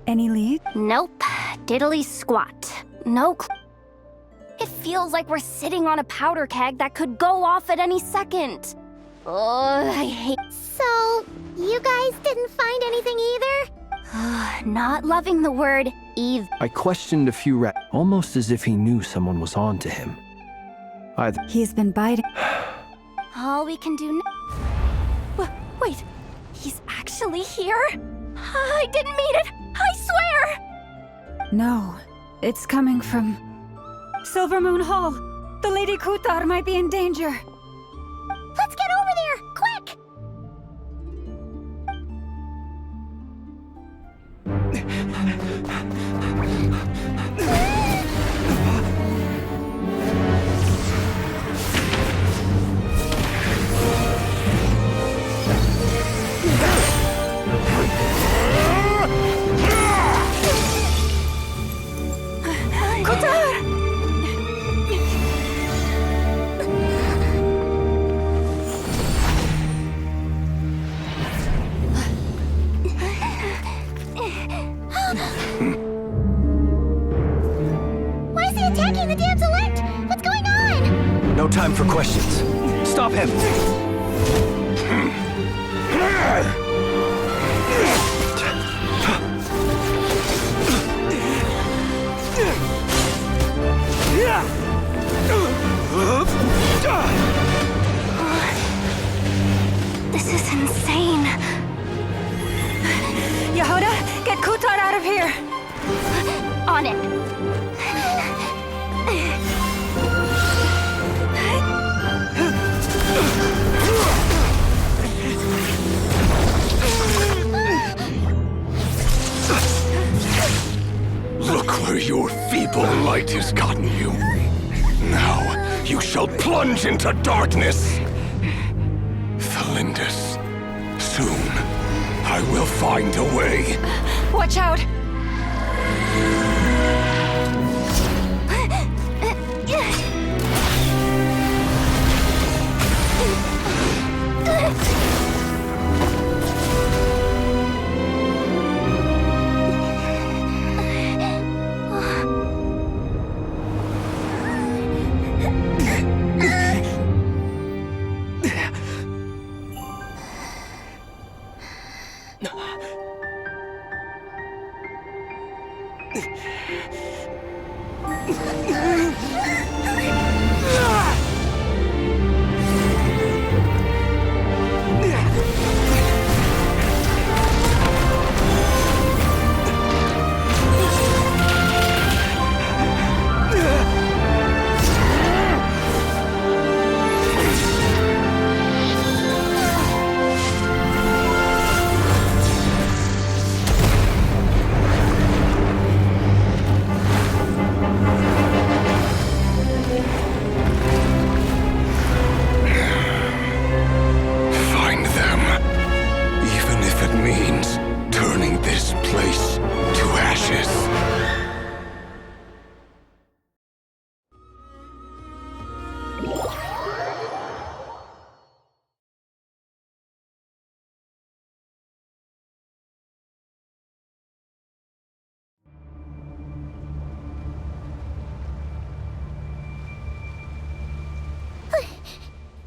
Any lead? Nope. Diddly squat. No clue. It feels like we're sitting on a powder keg that could go off at any second. Ugh, I hate... So, you guys didn't find anything either? Not loving the word either. I questioned a few almost as if he knew someone was on to him. He's been biting. All we can do now... Wait, he's actually here? I didn't mean it! I swear! No, it's coming from Silver Moon Hall. The Lady Kutar might be in danger. Let's get over there, quick! Why is he attacking the damselette? What's going on? No time for questions. Stop him! This is insane. Yehuda, get Kutar out of here! On it. Look where your feeble light has gotten you. Now, you shall plunge into darkness. Felindus, soon, I will find a way. Watch out!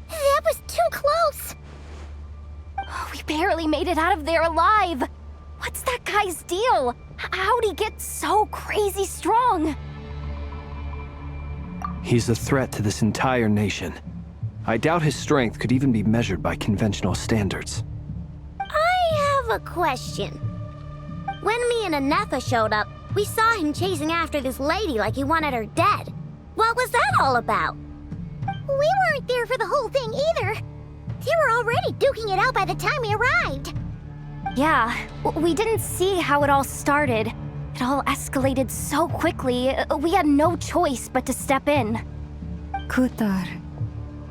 That was too close! We barely made it out of there alive. What's that guy's deal? How'd he get so crazy strong? He's a threat to this entire nation. I doubt his strength could even be measured by conventional standards. I have a question. When me and Anetha showed up, we saw him chasing after this lady like he wanted her dead. What was that all about? We weren't there for the whole thing either. They were already duking it out by the time we arrived. Yeah, we didn't see how it all started. It all escalated so quickly, we had no choice but to step in. Kutar,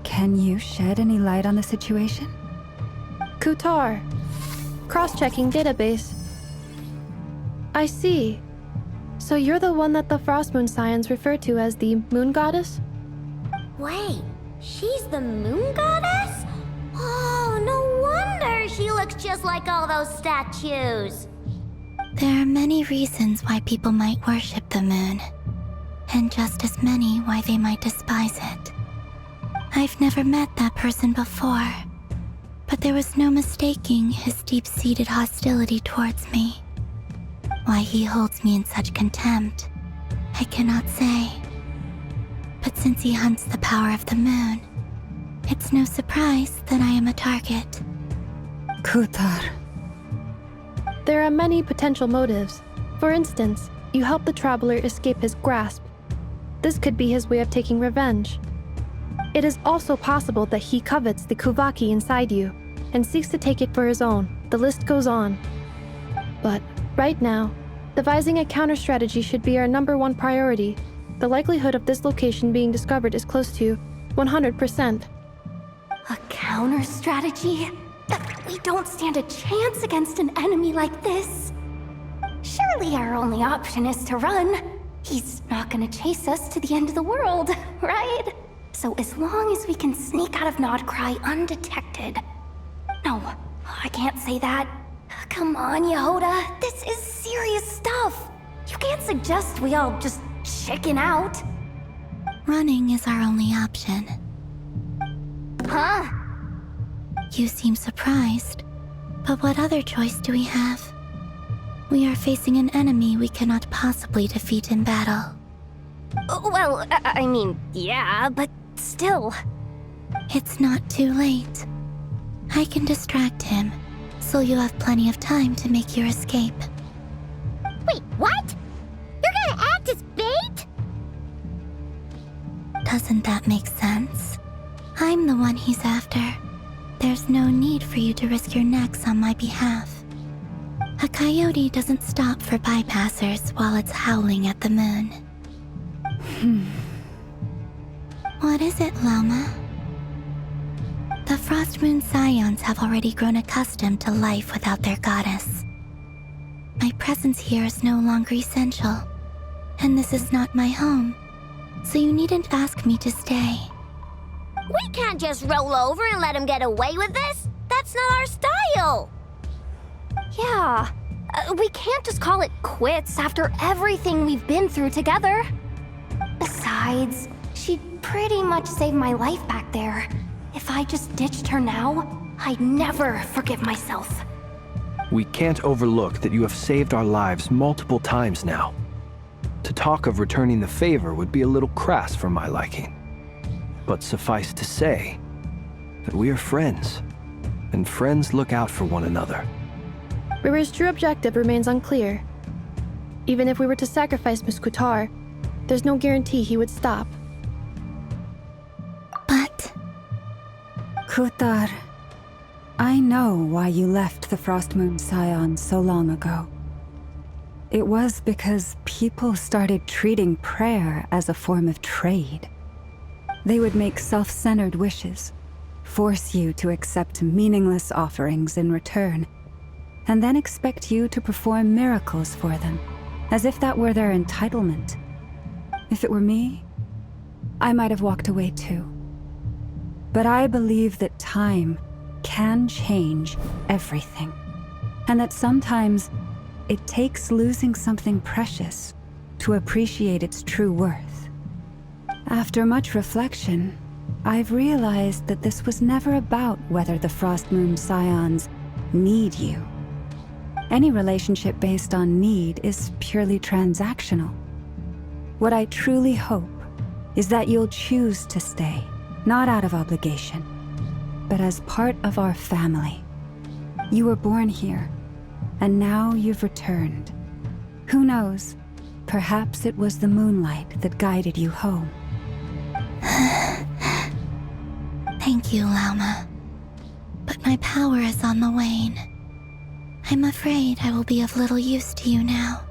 can you shed any light on the situation? Kutar. Cross-checking database. I see. So you're the one that the Frost Moon Scions refer to as the Moon Goddess? Wait, she's the moon goddess? Oh, no wonder she looks just like all those statues. There are many reasons why people might worship the moon, and just as many why they might despise it. I've never met that person before, but there was no mistaking his deep-seated hostility towards me. Why he holds me in such contempt, I cannot say. But since he hunts the power of the moon, it's no surprise that I am a target. Kutar. There are many potential motives. For instance, you help the traveler escape his grasp. This could be his way of taking revenge. It is also possible that he covets the Kuvaki inside you and seeks to take it for his own. The list goes on. But right now, devising a counter-strategy should be our #1 priority. The likelihood of this location being discovered is close to 100%. A counter strategy? We don't stand a chance against an enemy like this. Surely our only option is to run. He's not gonna chase us to the end of the world, right? So as long as we can sneak out of Nodcry undetected. No, I can't say that. Come on, Yehoda, this is serious stuff. You can't suggest we all just chicken out. Running is our only option. Huh? You seem surprised, but what other choice do we have? We are facing an enemy we cannot possibly defeat in battle. Well, I mean, yeah, but still. It's not too late. I can distract him, so you have plenty of time to make your escape. Wait, what? You're gonna act as bait? Doesn't that make sense? I'm the one he's after. There's no need for you to risk your necks on my behalf. A coyote doesn't stop for bypassers while it's howling at the moon. What is it, Loma? The Frost Moon Scions have already grown accustomed to life without their goddess. My presence here is no longer essential, and this is not my home, so you needn't ask me to stay. We can't just roll over and let him get away with this. That's not our style. Yeah, we can't just call it quits after everything we've been through together. Besides, she'd pretty much saved my life back there. If I just ditched her now, I'd never forgive myself. We can't overlook that you have saved our lives multiple times now. To talk of returning the favor would be a little crass for my liking. But suffice to say that we are friends, and friends look out for one another. River's true objective remains unclear. Even if we were to sacrifice Miss Kutar, there's no guarantee he would stop. But Kutar, I know why you left the Frost Moon Scions so long ago. It was because people started treating prayer as a form of trade. They would make self-centered wishes, force you to accept meaningless offerings in return, and then expect you to perform miracles for them, as if that were their entitlement. If it were me, I might have walked away too. But I believe that time can change everything, and that sometimes it takes losing something precious to appreciate its true worth. After much reflection, I've realized that this was never about whether the Frost Moon Scions need you. Any relationship based on need is purely transactional. What I truly hope is that you'll choose to stay, not out of obligation, but as part of our family. You were born here, and now you've returned. Who knows? Perhaps it was the moonlight that guided you home. thank you, Lauma. But my power is on the wane. I'm afraid I will be of little use to you now.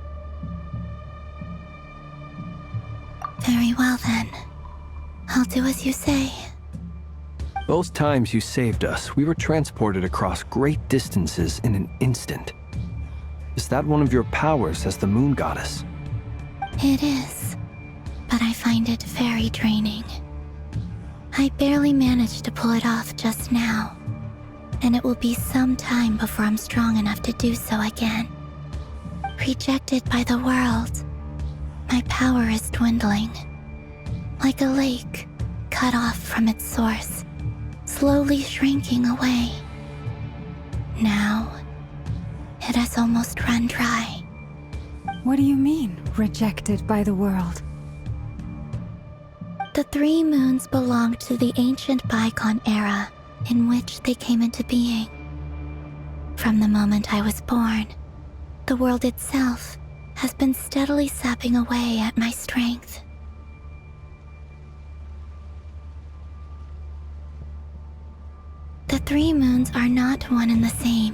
Very well then. I'll do as you say. Both times you saved us, we were transported across great distances in an instant. Is that one of your powers as the Moon Goddess? It is, but I find it very draining. I barely managed to pull it off just now, and it will be some time before I'm strong enough to do so again. Rejected by the world, my power is dwindling. Like a lake cut off from its source, slowly shrinking away. Now, it has almost run dry. What do you mean, rejected by the world? The 3 moons belonged to the ancient bygone era in which they came into being. From the moment I was born, the world itself has been steadily sapping away at my strength. The 3 moons are not one and the same.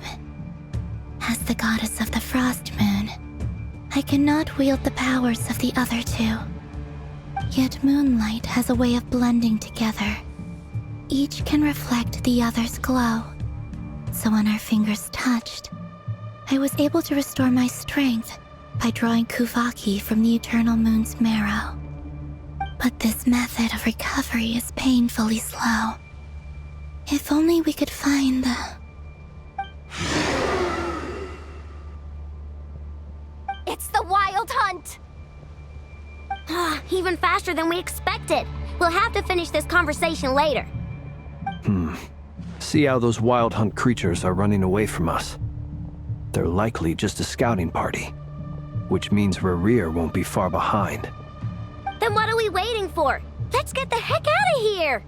As the goddess of the Frost Moon, I cannot wield the powers of the other 2. Yet moonlight has a way of blending together. Each can reflect the other's glow. So when our fingers touched, I was able to restore my strength by drawing Kuvaki from the eternal moon's marrow. But this method of recovery is painfully slow. If only we could find the... It's the Wild Hunt! Even faster than we expected. We'll have to finish this conversation later. See how those Wild Hunt creatures are running away from us. They're likely just a scouting party, which means Rerir won't be far behind. Then what are we waiting for? Let's get the heck out of here!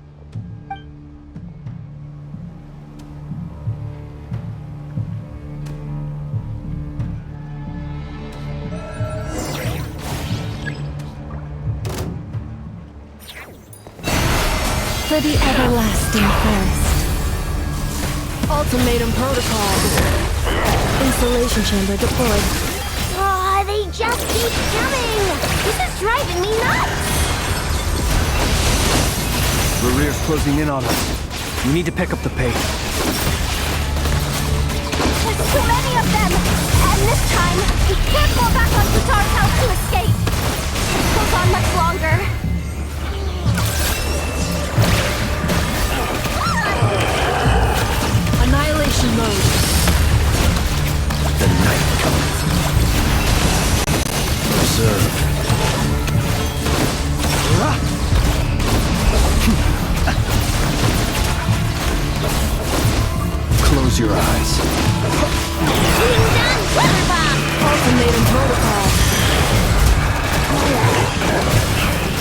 For the everlasting thirst. Ultimatum protocol. Installation chamber deployed. Oh, they just keep coming! This is driving me nuts! Rerir's closing in on us. We need to pick up the pace. There's too many of them! And this time, we can't fall back on Qatar's house to escape! This goes on much longer. Annihilation mode. The night cometh. Observe. Close your eyes. Being done, Cleverbomb! Ultimatum protocol.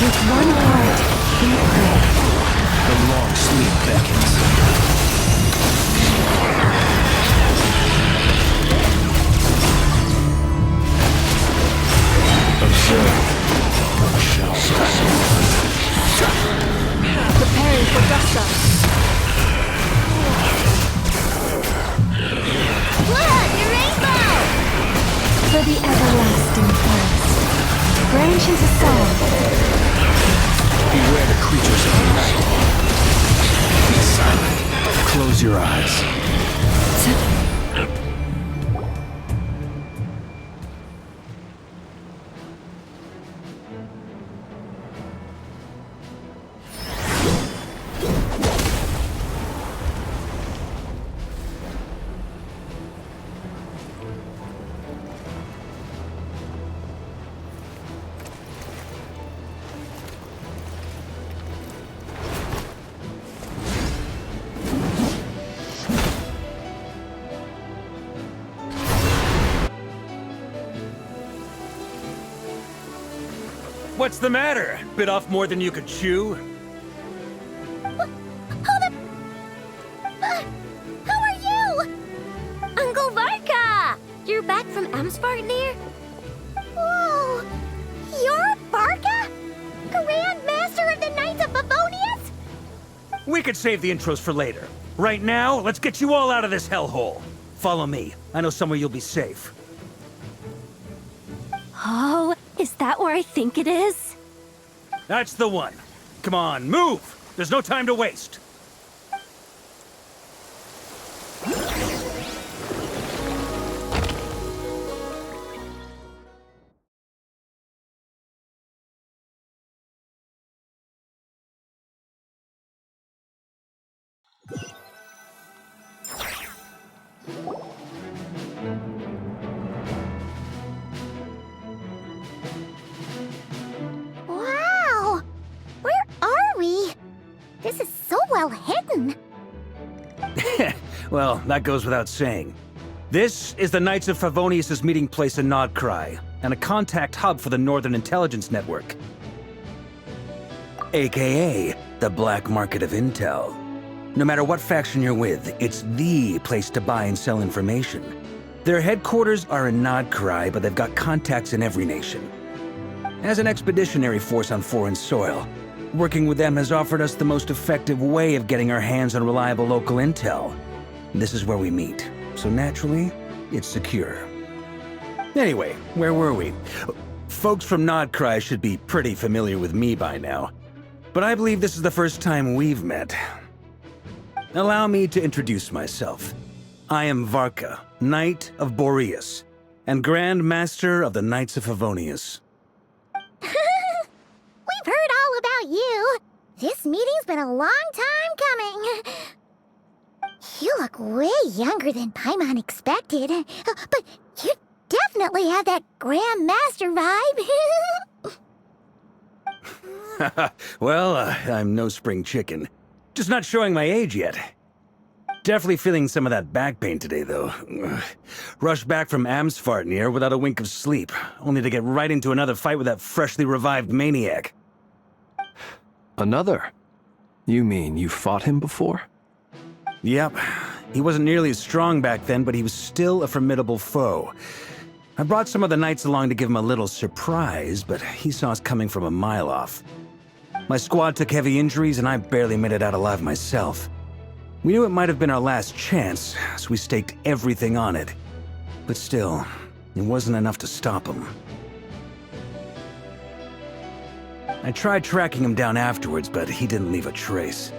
With one heart, we pray. The long sleep beckons. Observe. Preparing for gusta. Look, the rainbow! For the everlasting thirst. Branch into song. Beware the creatures of the night. Be silent. Close your eyes. What's the matter? Bit off more than you could chew? How are you? Uncle Varka! You're back from Amsvartnir? Whoa! You're Varka? Grand Master of the Knights of Favonius? We could save the intros for later. Right now, let's get you all out of this hellhole. Follow me. I know somewhere you'll be safe. Oh, is that where I think it is? That's the one. Come on, move! There's no time to waste. Well, that goes without saying. This is the Knights of Favonius' meeting place in Nodcry, and a contact hub for the Northern Intelligence Network. AKA, the black market of intel. No matter what faction you're with, it's the place to buy and sell information. Their headquarters are in Nodcry, but they've got contacts in every nation. As an expeditionary force on foreign soil, working with them has offered us the most effective way of getting our hands on reliable local intel. This is where we meet, so naturally, it's secure. Anyway, where were we? Folks from Nodcry should be pretty familiar with me by now, but I believe this is the first time we've met. Allow me to introduce myself. I am Varka, Knight of Boreas, and Grand Master of the Knights of Favonius. We've heard all about you. This meeting's been a long time coming. You look way younger than Paimon expected. But you definitely have that Grand Master vibe. Well, I'm no spring chicken. Just not showing my age yet. Definitely feeling some of that back pain today, though. Rushed back from Amsfartnir without a wink of sleep, only to get right into another fight with that freshly revived maniac. Another? You mean you fought him before? Yep. He wasn't nearly as strong back then, but he was still a formidable foe. I brought some of the knights along to give him a little surprise, but he saw us coming from a mile off. My squad took heavy injuries, and I barely made it out alive myself. We knew it might have been our last chance, so we staked everything on it. But still, it wasn't enough to stop him. I tried tracking him down afterwards, but he didn't leave a trace.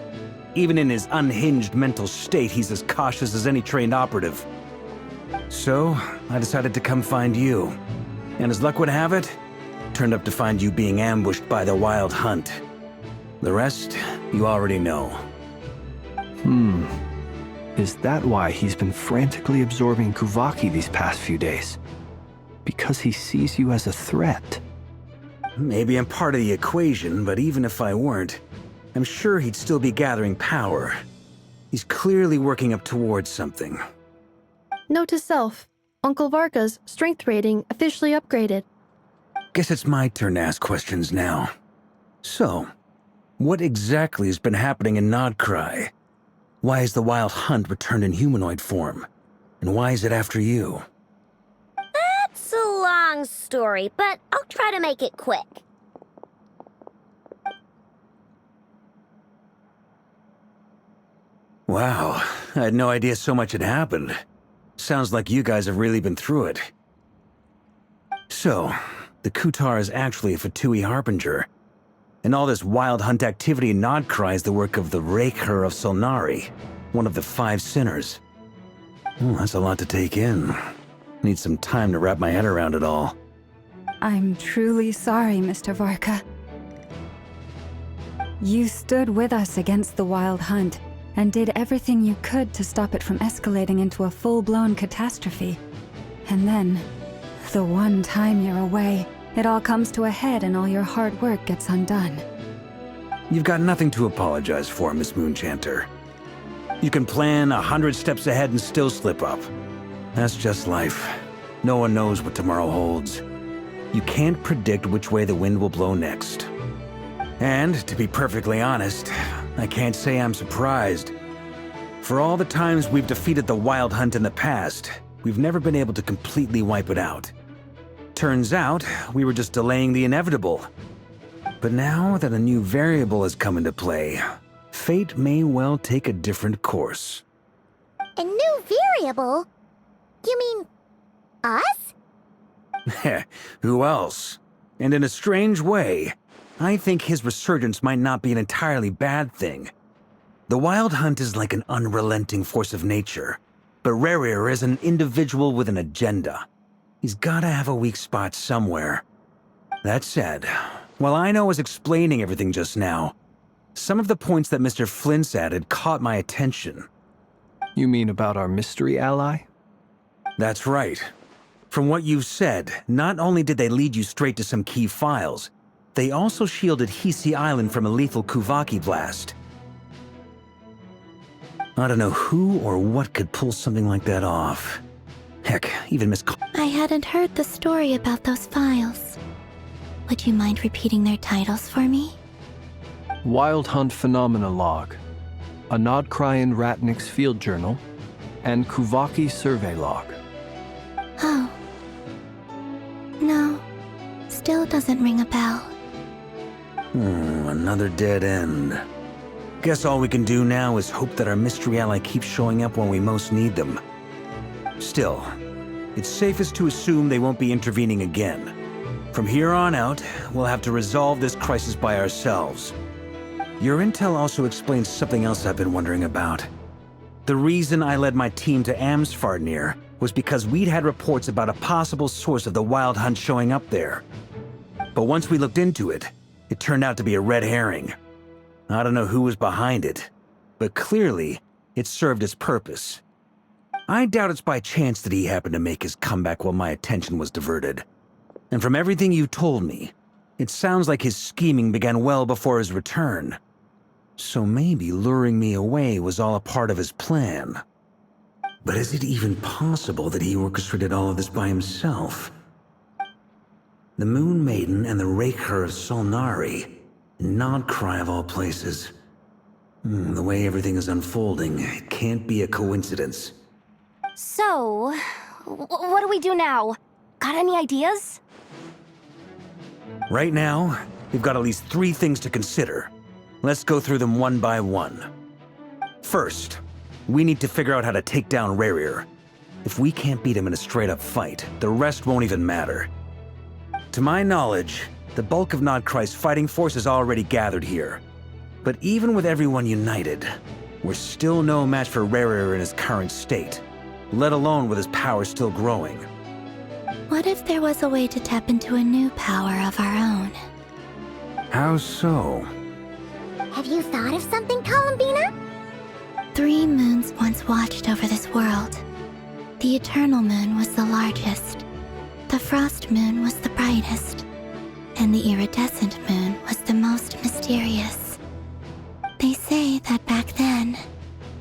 Even in his unhinged mental state, he's as cautious as any trained operative. So, I decided to come find you. And as luck would have it, turned up to find you being ambushed by the Wild Hunt. The rest, you already know. Is that why he's been frantically absorbing Kuvaki these past few days? Because he sees you as a threat? Maybe I'm part of the equation, but even if I weren't, I'm sure he'd still be gathering power. He's clearly working up towards something. Note to self, Uncle Varka's strength rating officially upgraded. Guess it's my turn to ask questions now. So, what exactly has been happening in Nodcry? Why is the Wild Hunt returned in humanoid form? And why is it after you? That's a long story, but I'll try to make it quick. Wow, I had no idea so much had happened. Sounds like you guys have really been through it. So, the Kutar is actually a Fatui Harbinger. And all this Wild Hunt activity in Nodcry is the work of the Raker of Solnari, one of the 5 sinners. That's a lot to take in. Need some time to wrap my head around it all. I'm truly sorry, Mr. Varka. You stood with us against the Wild Hunt and did everything you could to stop it from escalating into a full-blown catastrophe. And then, the one time you're away, it all comes to a head and all your hard work gets undone. You've got nothing to apologize for, Miss Moonchanter. You can plan 100 steps ahead and still slip up. That's just life. No one knows what tomorrow holds. You can't predict which way the wind will blow next. And, to be perfectly honest, I can't say I'm surprised. For all the times we've defeated the Wild Hunt in the past, we've never been able to completely wipe it out. Turns out, we were just delaying the inevitable. But now that a new variable has come into play, fate may well take a different course. A new variable? You mean us? Who else? And in a strange way, I think his resurgence might not be an entirely bad thing. The Wild Hunt is like an unrelenting force of nature, but Rerir is an individual with an agenda. He's gotta have a weak spot somewhere. That said, while I was explaining everything just now, some of the points that Mr. Flint's added caught my attention. You mean about our mystery ally? That's right. From what you've said, not only did they lead you straight to some key files, they also shielded Hisi Island from a lethal Kuvaki blast. I don't know who or what could pull something like that off. Heck, even Miss I hadn't heard the story about those files. Would you mind repeating their titles for me? Wild Hunt Phenomena Log, a Nodcrian Ratnik's Field Journal, and Kuvaki Survey Log. Oh. No. Still doesn't ring a bell. Another dead end. Guess all we can do now is hope that our mystery ally keeps showing up when we most need them. Still, it's safest to assume they won't be intervening again. From here on out, we'll have to resolve this crisis by ourselves. Your intel also explains something else I've been wondering about. The reason I led my team to Amsfarnir was because we'd had reports about a possible source of the Wild Hunt showing up there. But once we looked into it, it turned out to be a red herring. I don't know who was behind it, but clearly, it served its purpose. I doubt it's by chance that he happened to make his comeback while my attention was diverted. And from everything you told me, it sounds like his scheming began well before his return. So maybe luring me away was all a part of his plan. But is it even possible that he orchestrated all of this by himself? The Moon Maiden and the Raker of Solnari, Nodcry of all places. The way everything is unfolding, it can't be a coincidence. So, what do we do now? Got any ideas? Right now, we've got at least 3 things to consider. Let's go through them one by one. First, we need to figure out how to take down Rarir. If we can't beat him in a straight-up fight, the rest won't even matter. To my knowledge, the bulk of Nodcry's fighting force is already gathered here. But even with everyone united, we're still no match for Rarir in his current state, let alone with his power still growing. What if there was a way to tap into a new power of our own? How so? Have you thought of something, Columbina? 3 moons once watched over this world. The Eternal Moon was the largest. The Frost Moon was the brightest. And the Iridescent Moon was the most mysterious. They say that back then,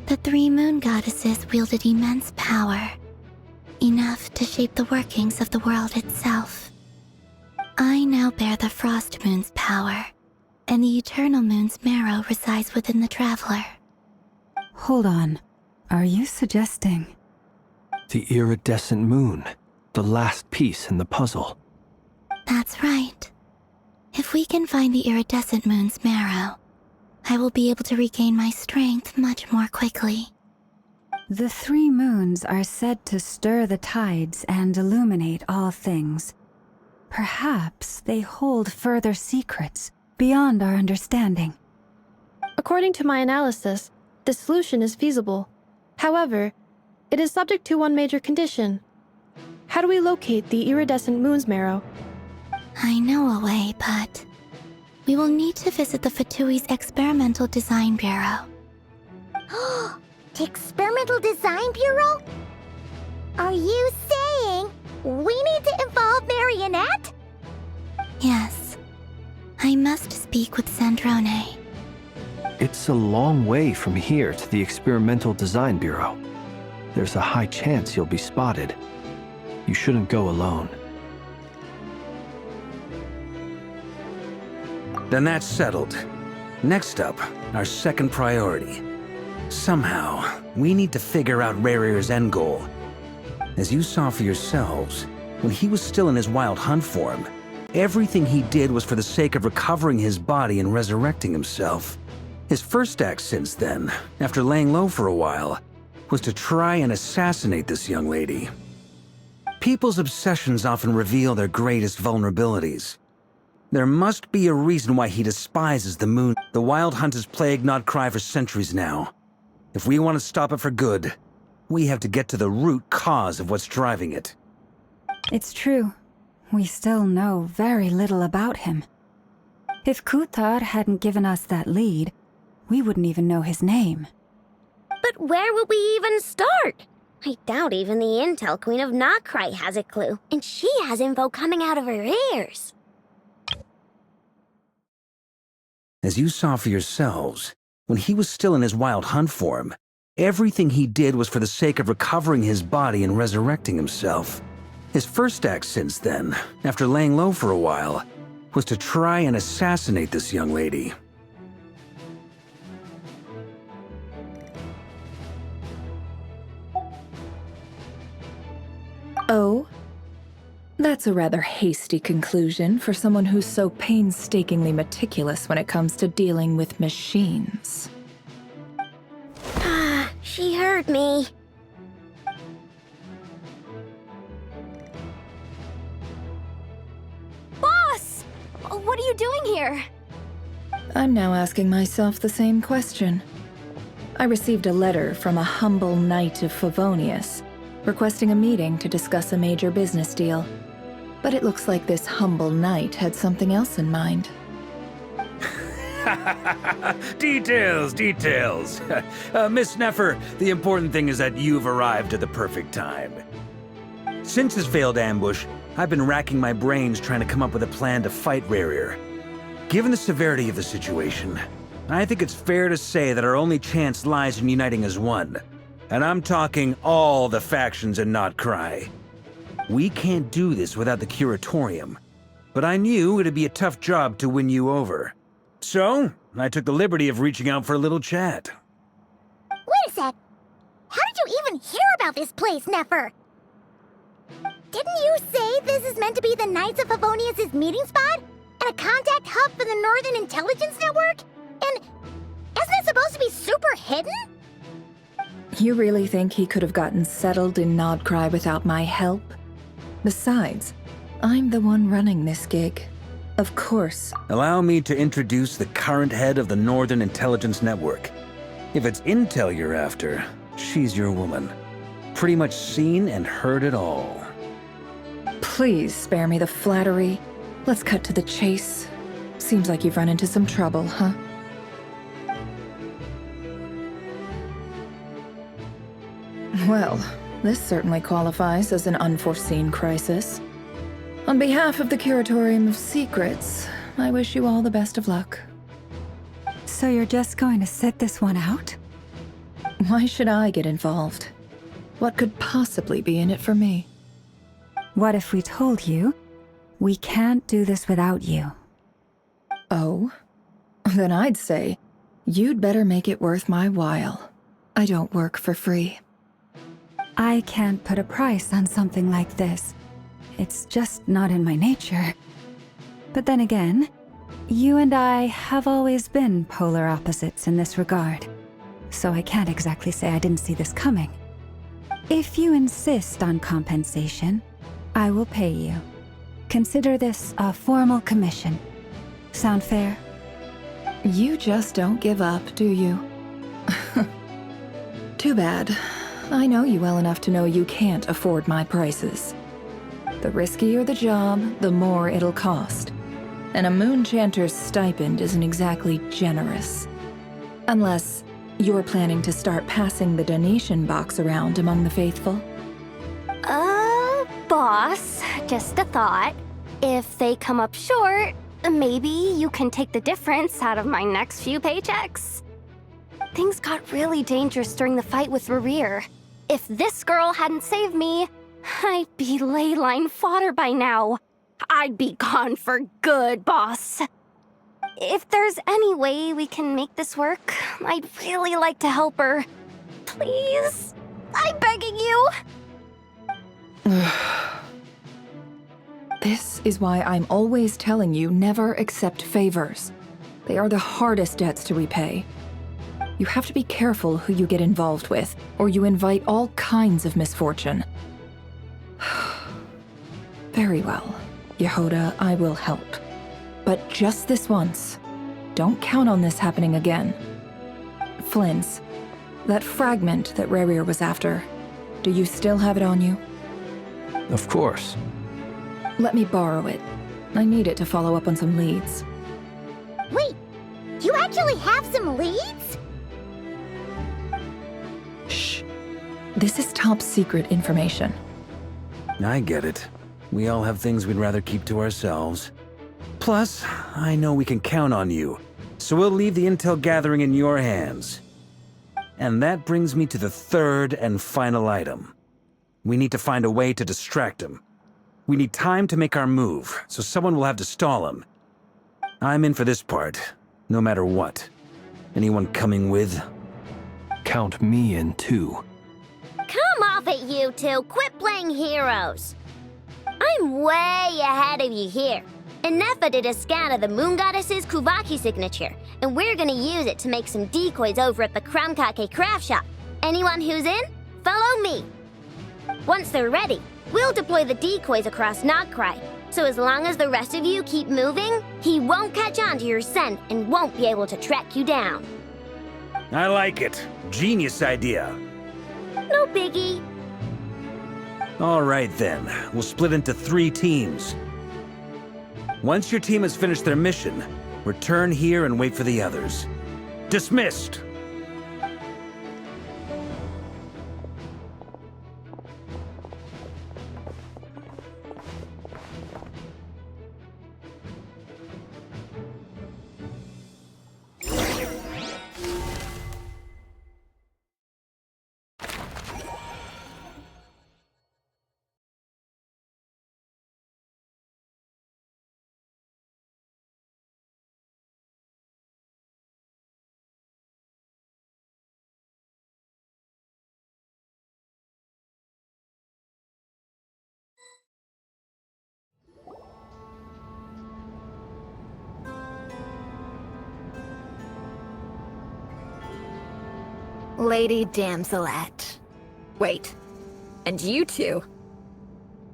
the 3 moon goddesses wielded immense power. Enough to shape the workings of the world itself. I now bear the Frost Moon's power, and the Eternal Moon's marrow resides within the Traveler. Hold on. Are you suggesting? The Iridescent Moon, the last piece in the puzzle. That's right. If we can find the Iridescent Moon's marrow, I will be able to regain my strength much more quickly. The 3 moons are said to stir the tides and illuminate all things. Perhaps they hold further secrets beyond our understanding. According to my analysis, the solution is feasible. However, it is subject to one major condition. How do we locate the Iridescent Moon's marrow? I know a way, but we will need to visit the Fatui's Experimental Design Bureau. The Experimental Design Bureau? Are you saying we need to involve Marionette? Yes. I must speak with Sandrone. It's a long way from here to the Experimental Design Bureau. There's a high chance you'll be spotted. You shouldn't go alone. Then that's settled. Next up, our second priority. Somehow, we need to figure out Rarir's end goal. As you saw for yourselves, when he was still in his Wild Hunt form, everything he did was for the sake of recovering his body and resurrecting himself. His first act since then, after laying low for a while, was to try and assassinate this young lady. People's obsessions often reveal their greatest vulnerabilities. There must be a reason why he despises the moon. The Wild Hunt has plagued Nodcry for centuries now. If we want to stop it for good, we have to get to the root cause of what's driving it. It's true. We still know very little about him. If Kuthar hadn't given us that lead, we wouldn't even know his name. But where would we even start? I doubt even the Intel Queen of Nodcry has a clue, and she has info coming out of her ears. As you saw for yourselves, when he was still in his Wild Hunt form, Everything he did was for the sake of recovering his body and resurrecting himself. His first act since then, after laying low for a while, was to try and assassinate this young lady. Oh? That's a rather hasty conclusion for someone who's so painstakingly meticulous when it comes to dealing with machines. She heard me. Boss! What are you doing here? I'm now asking myself the same question. I received a letter from a humble knight of Favonius, requesting a meeting to discuss a major business deal. But it looks like this humble knight had something else in mind. Details, details. Miss Nefer, the important thing is that you've arrived at the perfect time. Since his failed ambush, I've been racking my brains trying to come up with a plan to fight Rerir. Given the severity of the situation, I think it's fair to say that our only chance lies in uniting as one. And I'm talking all the factions in Notcry. We can't do this without the Curatorium, but I knew it'd be a tough job to win you over. So, I took the liberty of reaching out for a little chat. Wait a sec. How did you even hear about this place, Nefer? Didn't you say this is meant to be the Knights of Favonius' meeting spot? And a contact hub for the Northern Intelligence Network? And isn't it supposed to be super hidden? You really think he could have gotten settled in Nodcry without my help? Besides, I'm the one running this gig. Of course. Allow me to introduce the current head of the Northern Intelligence Network. If it's intel you're after, she's your woman. Pretty much seen and heard it all. Please spare me the flattery. Let's cut to the chase. Seems like you've run into some trouble, huh? Well, this certainly qualifies as an unforeseen crisis. On behalf of the Curatorium of Secrets, I wish you all the best of luck. So you're just going to sit this one out? Why should I get involved? What could possibly be in it for me? What if we told you we can't do this without you? Oh? Then I'd say, you'd better make it worth my while. I don't work for free. I can't put a price on something like this. It's just not in my nature. But then again, you and I have always been polar opposites in this regard. So I can't exactly say I didn't see this coming. If you insist on compensation, I will pay you. Consider this a formal commission. Sound fair? You just don't give up, do you? Too bad. I know you well enough to know you can't afford my prices. The riskier the job, the more it'll cost. And a Moonchanter's stipend isn't exactly generous. Unless you're planning to start passing the donation box around among the faithful. Boss, just a thought. If they come up short, maybe you can take the difference out of my next few paychecks. Things got really dangerous during the fight with Rerir. If this girl hadn't saved me, I'd be ley line fodder by now. I'd be gone for good, boss. If there's any way we can make this work, I'd really like to help her. Please? I'm begging you. This is why I'm always telling you never accept favors. They are the hardest debts to repay. You have to be careful who you get involved with, or you invite all kinds of misfortune. Very well, Yehoda, I will help. But just this once. Don't count on this happening again. Flins, that fragment that Rerir was after, do you still have it on you? Of course. Let me borrow it. I need it to follow up on some leads. Wait, you actually have some leads? Shh. This is top secret information. I get it. We all have things we'd rather keep to ourselves. Plus, I know we can count on you, so we'll leave the intel gathering in your hands. And that brings me to the third and final item. We need to find a way to distract him. We need time to make our move, so someone will have to stall him. I'm in for this part, no matter what. Anyone coming with? Count me in too. Come off it, you two. Quit playing heroes. I'm way ahead of you here. Nefa did a scan of the Moon Goddess's Kuvaki signature, and we're gonna use it to make some decoys over at the Krumkake craft shop. Anyone who's in, follow me. Once they're ready, we'll deploy the decoys across Nogcry. So as long as the rest of you keep moving, he won't catch on to your scent and won't be able to track you down. I like it. Genius idea. No biggie. All right then, we'll split into 3 teams. Once your team has finished their mission, return here and wait for the others. Dismissed! Lady Damselette. Wait, and you two?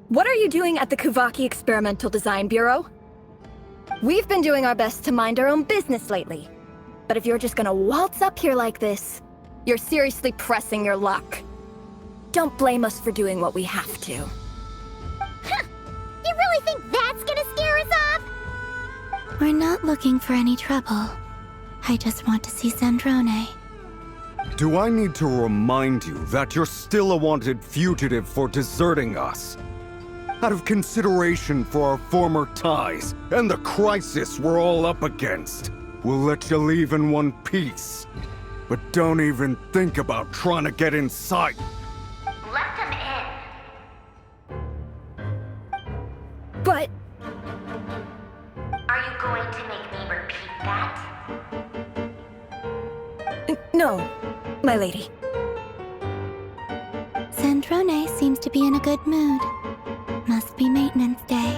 What are you doing at the Kuvaki Experimental Design Bureau? We've been doing our best to mind our own business lately. But if you're just gonna waltz up here like this, you're seriously pressing your luck. Don't blame us for doing what we have to. Huh! You really think that's gonna scare us off? We're not looking for any trouble. I just want to see Sandrone. Do I need to remind you that you're still a wanted fugitive for deserting us? Out of consideration for our former ties and the crisis we're all up against, we'll let you leave in one piece. But don't even think about trying to get inside. Let them in. But... Are you going to make me repeat that? no, my lady. Sandrone seems to be in a good mood. Must be maintenance day.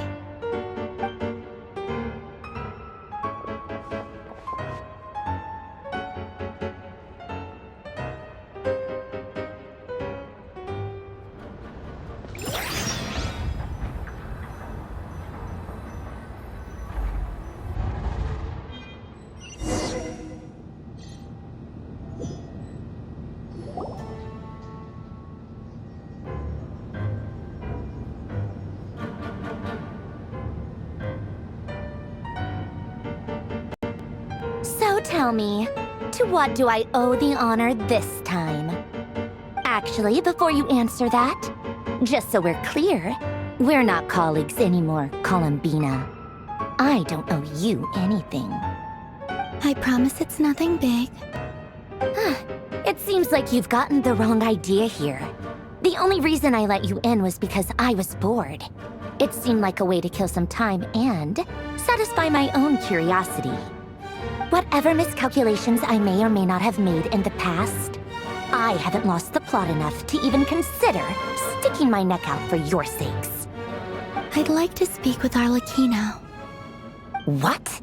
So tell me, to what do I owe the honor this time? Actually, before you answer that, just so we're clear, we're not colleagues anymore, Columbina. I don't owe you anything. I promise it's nothing big. It seems like you've gotten the wrong idea here. The only reason I let you in was because I was bored. It seemed like a way to kill some time and satisfy my own curiosity. Whatever miscalculations I may or may not have made in the past, I haven't lost the plot enough to even consider sticking my neck out for your sakes. I'd like to speak with Arlecchino. What?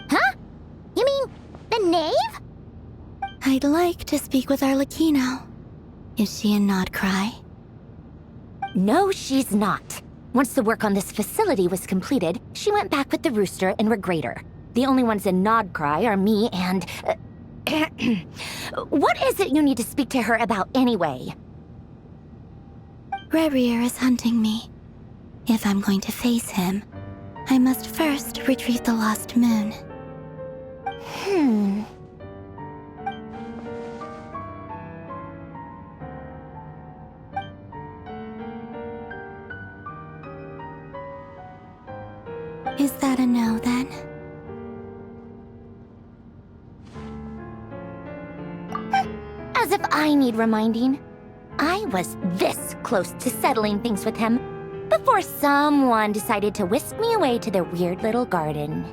Huh? You mean the knave? I'd like to speak with Arlecchino. Is she in Nodcry? No, she's not. Once the work on this facility was completed, she went back with the Rooster and Regrator. The only ones in Nodcry are me and... What is it you need to speak to her about anyway? Rerir is hunting me. If I'm going to face him, I must first retrieve the lost moon. Is that a no, then? I need reminding. I was this close to settling things with him before someone decided to whisk me away to their weird little garden.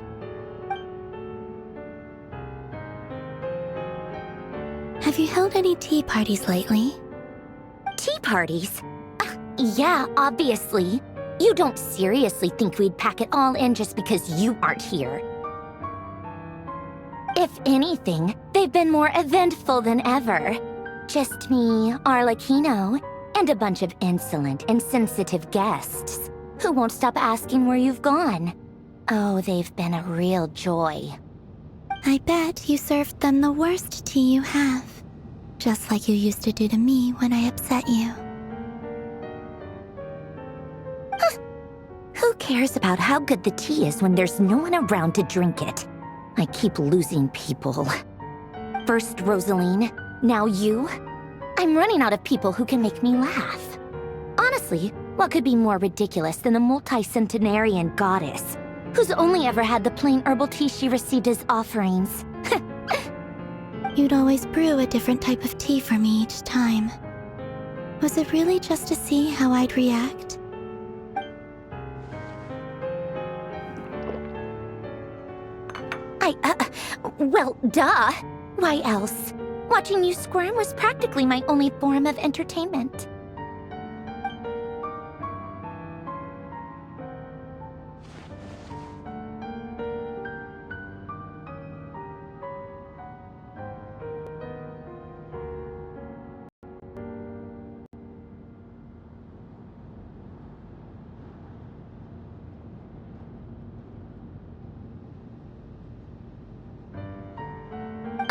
Have you held any tea parties lately? Tea parties? Yeah, obviously. You don't seriously think we'd pack it all in just because you aren't here. If anything, they've been more eventful than ever. Just me, Arlecchino, and a bunch of insolent, insensitive guests who won't stop asking where you've gone. Oh, they've been a real joy. I bet you served them the worst tea you have. Just like you used to do to me when I upset you. Who cares about how good the tea is when there's no one around to drink it? I keep losing people. First Rosaline, now you. I'm running out of people who can make me laugh. Honestly, what could be more ridiculous than the multi-centenarian goddess, who's only ever had the plain herbal tea she received as offerings? You'd always brew a different type of tea for me each time. Was it really just to see how I'd react? Well, duh. Why else? Watching you squirm was practically my only form of entertainment.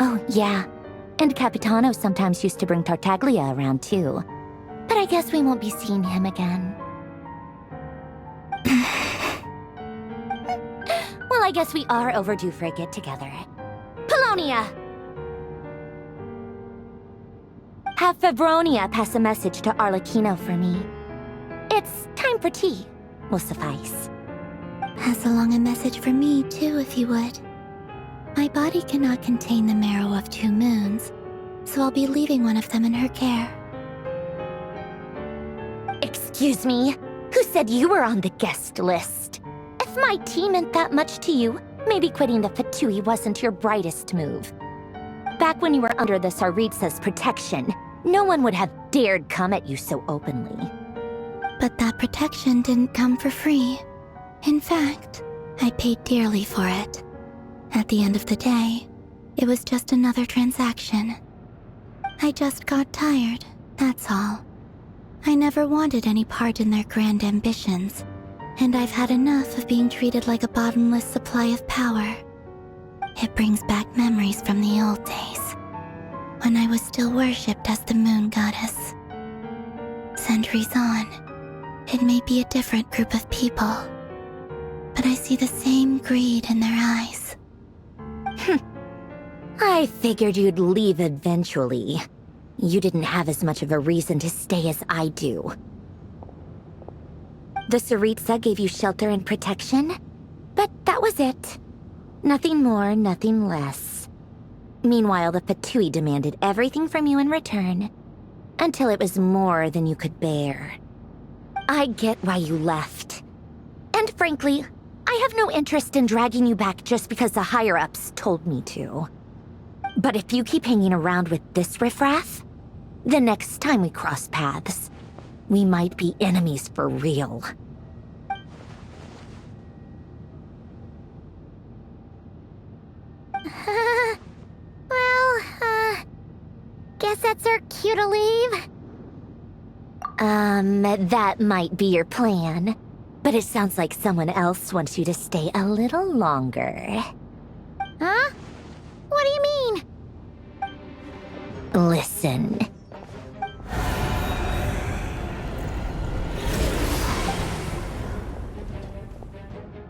Oh, yeah. And Capitano sometimes used to bring Tartaglia around, too. But I guess we won't be seeing him again. Well, I guess we are overdue for a get-together. Polonia! Have Febronia pass a message to Arlecchino for me. It's time for tea. Will suffice. Pass along a message for me, too, if you would. My body cannot contain the marrow of 2 moons, so I'll be leaving one of them in her care. Excuse me? Who said you were on the guest list? If my tea meant that much to you, maybe quitting the Fatui wasn't your brightest move. Back when you were under the Tsaritsa's protection, no one would have dared come at you so openly. But that protection didn't come for free. In fact, I paid dearly for it. At the end of the day, it was just another transaction. I just got tired, that's all. I never wanted any part in their grand ambitions, and I've had enough of being treated like a bottomless supply of power. It brings back memories from the old days, when I was still worshipped as the moon goddess. Centuries on, it may be a different group of people, but I see the same greed in their eyes. I figured you'd leave eventually. You didn't have as much of a reason to stay as I do. The Tsaritsa gave you shelter and protection, but that was it. Nothing more, nothing less. Meanwhile, the Fatui demanded everything from you in return, until it was more than you could bear. I get why you left. And frankly, I have no interest in dragging you back just because the higher-ups told me to. But if you keep hanging around with this riffraff, the next time we cross paths, we might be enemies for real. Guess that's our cue to leave. That might be your plan. But it sounds like someone else wants you to stay a little longer. Huh? What do you mean? Listen.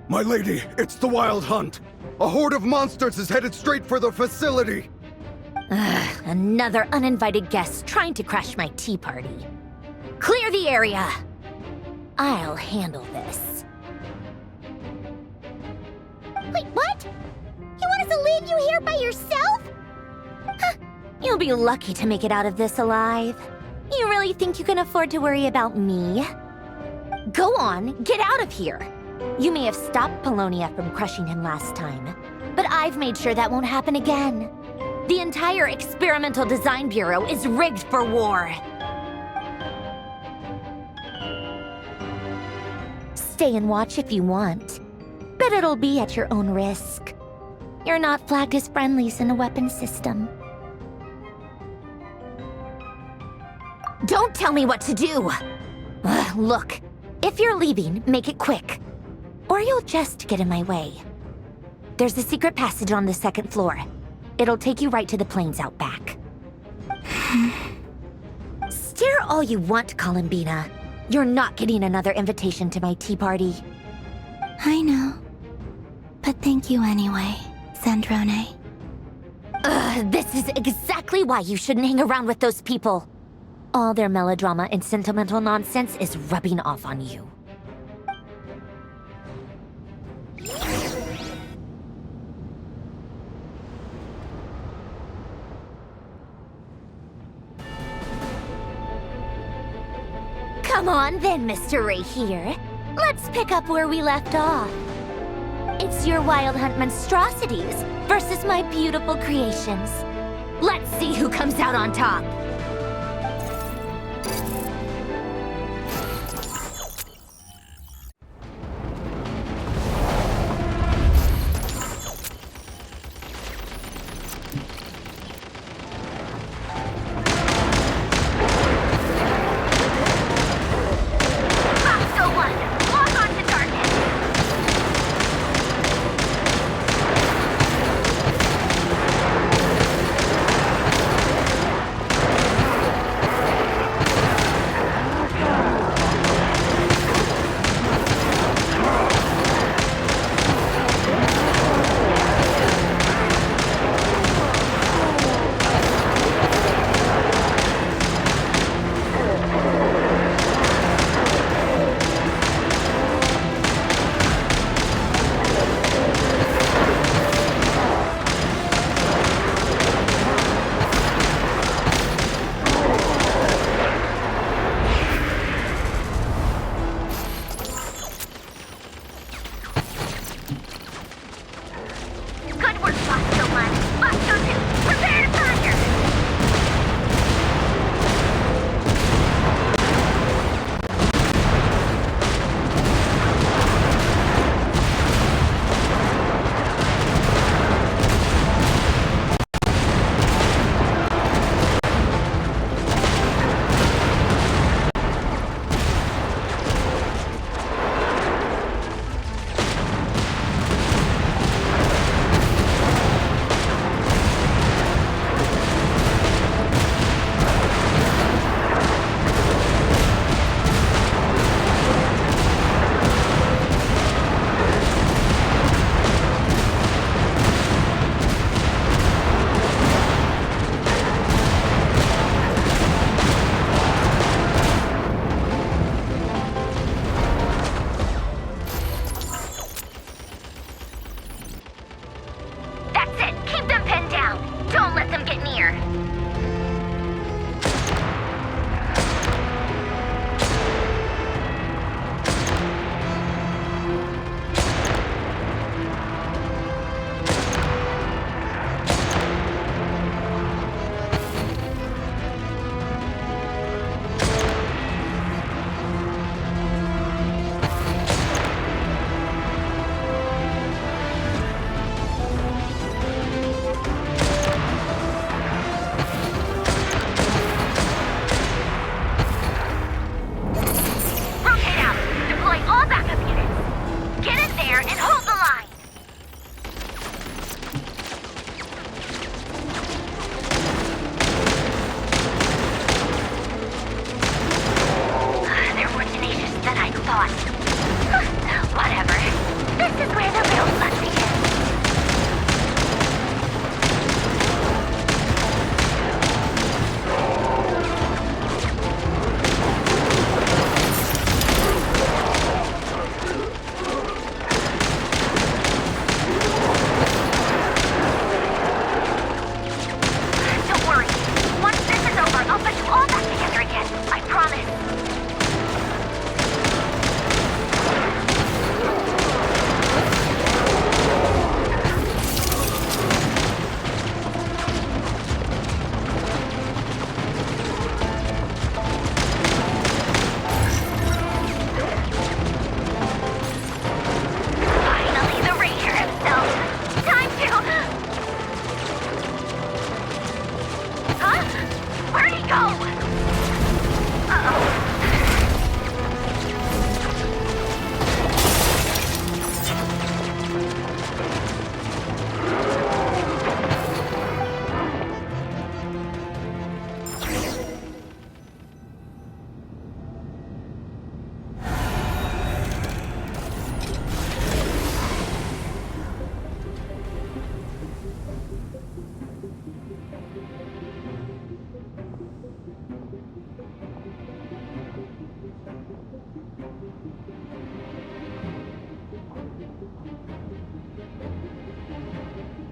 My lady, it's the Wild Hunt. A horde of monsters is headed straight for the facility. Another uninvited guest trying to crash my tea party. Clear the area. I'll handle this. Wait, what? You want us to leave you here by yourself? You'll You'll be lucky to make it out of this alive. You really think you can afford to worry about me? Go on, get out of here. You may have stopped Polonia from crushing him last time, but I've made sure that won't happen again. The entire Experimental Design Bureau is rigged for war. Stay and watch if you want, but it'll be at your own risk. You're not flagged as friendlies in the weapon system. Don't tell me what to do! Look, if you're leaving, make it quick. Or you'll just get in my way. There's a secret passage on the second floor. It'll take you right to the plains out back. Stare all you want, Columbina. You're not getting another invitation to my tea party. I know. But thank you anyway, Zandrone. This is exactly why you shouldn't hang around with those people. All their melodrama and sentimental nonsense is rubbing off on you. Come on then, Mr. Ray here. Let's pick up where we left off. It's your Wild Hunt monstrosities versus my beautiful creations. Let's see who comes out on top.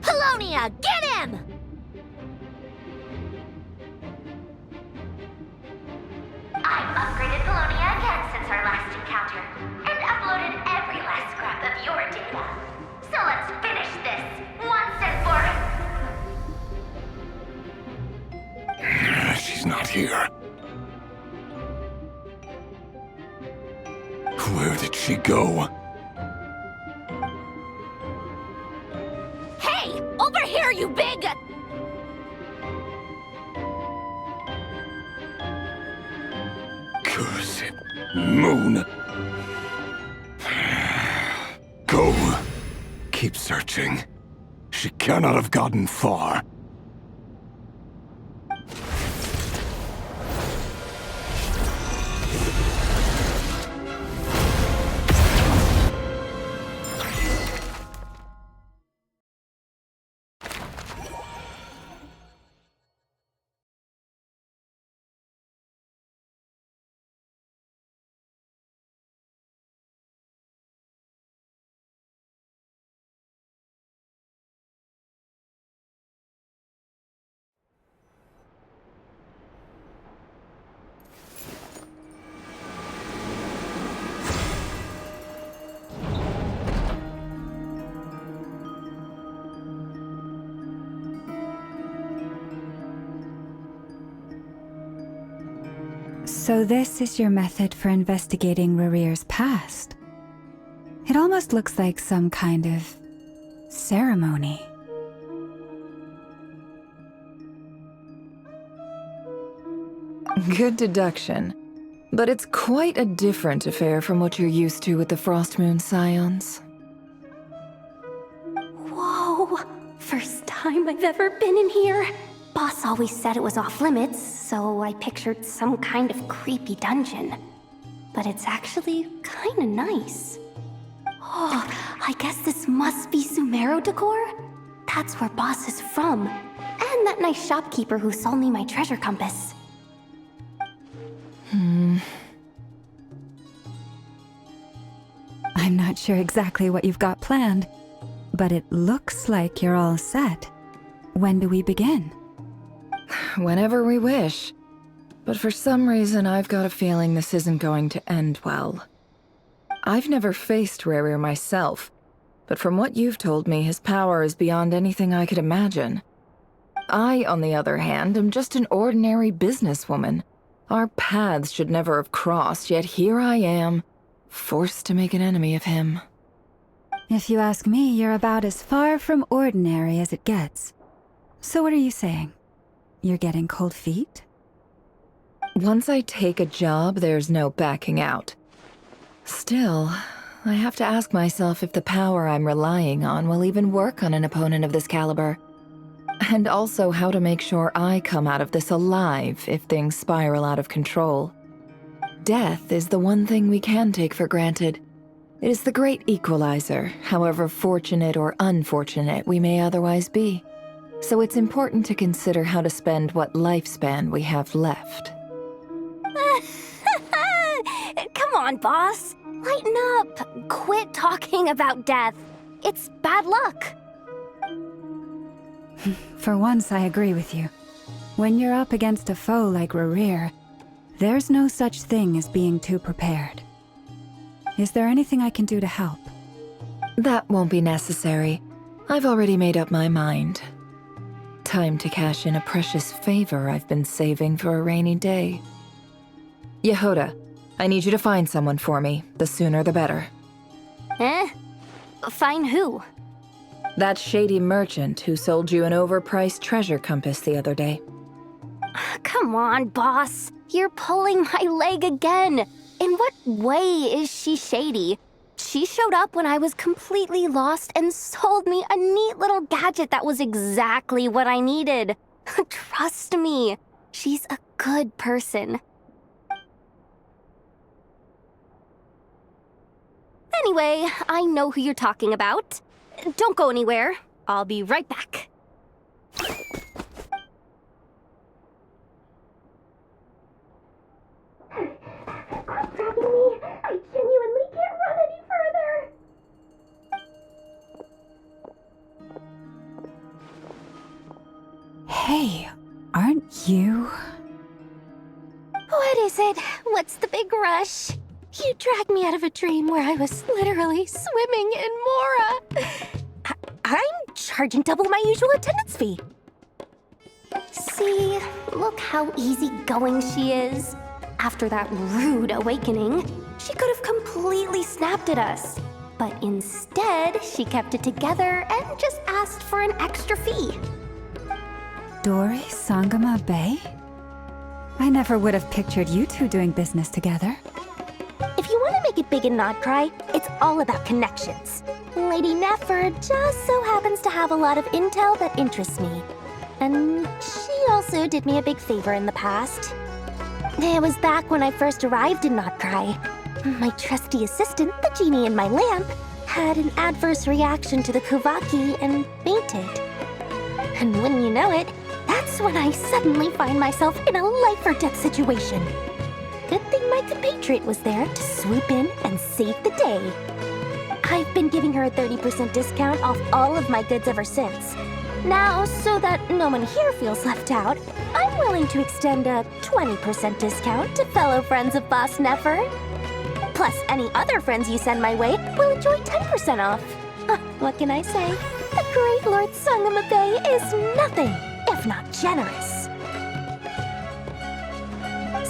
Polonia, get him! I've upgraded Polonia again since our last encounter, and uploaded every last scrap of your data. So let's finish this, once and for... She's not here. Where did she go? Hey, over here, you big... Curse it, Moon. Go. Keep searching. She cannot have gotten far. So this is your method for investigating Rarir's past? It almost looks like some kind of ceremony. Good deduction. But it's quite a different affair from what you're used to with the Frost Moon Scions. Whoa! First time I've ever been in here. Boss always said it was off limits, so I pictured some kind of creepy dungeon. But it's actually kinda nice. Oh, I guess this must be Sumero decor? That's where Boss is from. And that nice shopkeeper who sold me my treasure compass. I'm not sure exactly what you've got planned, but it looks like you're all set. When do we begin? Whenever we wish. But for some reason, I've got a feeling this isn't going to end well. I've never faced Rarir myself, but from what you've told me, his power is beyond anything I could imagine. I, on the other hand, am just an ordinary businesswoman. Our paths should never have crossed, yet here I am, forced to make an enemy of him. If you ask me, you're about as far from ordinary as it gets. So what are you saying? You're getting cold feet? Once I take a job, there's no backing out. Still, I have to ask myself if the power I'm relying on will even work on an opponent of this caliber. And also how to make sure I come out of this alive if things spiral out of control. Death is the one thing we can take for granted. It is the great equalizer, however fortunate or unfortunate we may otherwise be. So it's important to consider how to spend what lifespan we have left. Come on, boss. Lighten up. Quit talking about death. It's bad luck. For once, I agree with you. When you're up against a foe like Rarir, there's no such thing as being too prepared. Is there anything I can do to help? That won't be necessary. I've already made up my mind. Time to cash in a precious favor I've been saving for a rainy day. Yehoda, I need you to find someone for me. The sooner the better. Eh? Find who? That shady merchant who sold you an overpriced treasure compass the other day. Come on, boss. You're pulling my leg again. In what way is she shady? She showed up when I was completely lost and sold me a neat little gadget that was exactly what I needed. Trust me, she's a good person. Anyway, I know who you're talking about. Don't go anywhere. I'll be right back. Quit grabbing me! I genuinely can't run any further! Hey, aren't you? What is it? What's the big rush? You dragged me out of a dream where I was literally swimming in Mora. I'm charging double my usual attendance fee. See, look how easygoing she is. After that rude awakening, she could have completely snapped at us. But instead, she kept it together and just asked for an extra fee. Dori Sangama Bay? I never would have pictured you two doing business together. If you want to make it big and not cry, it's all about connections. Lady Nefer just so happens to have a lot of intel that interests me. And she also did me a big favor in the past. It was back when I first arrived in Notcry. My trusty assistant, the genie in my lamp, had an adverse reaction to the Kuvaki and fainted. And when you know it, that's when I suddenly find myself in a life-or-death situation. Good thing my compatriot was there to swoop in and save the day. I've been giving her a 30% discount off all of my goods ever since. Now, so that no one here feels left out, I'm willing to extend a 20% discount to fellow friends of Boss Nefer. Plus, any other friends you send my way will enjoy 10% off. What can I say? The great Lord Sangama Bay is nothing if not generous.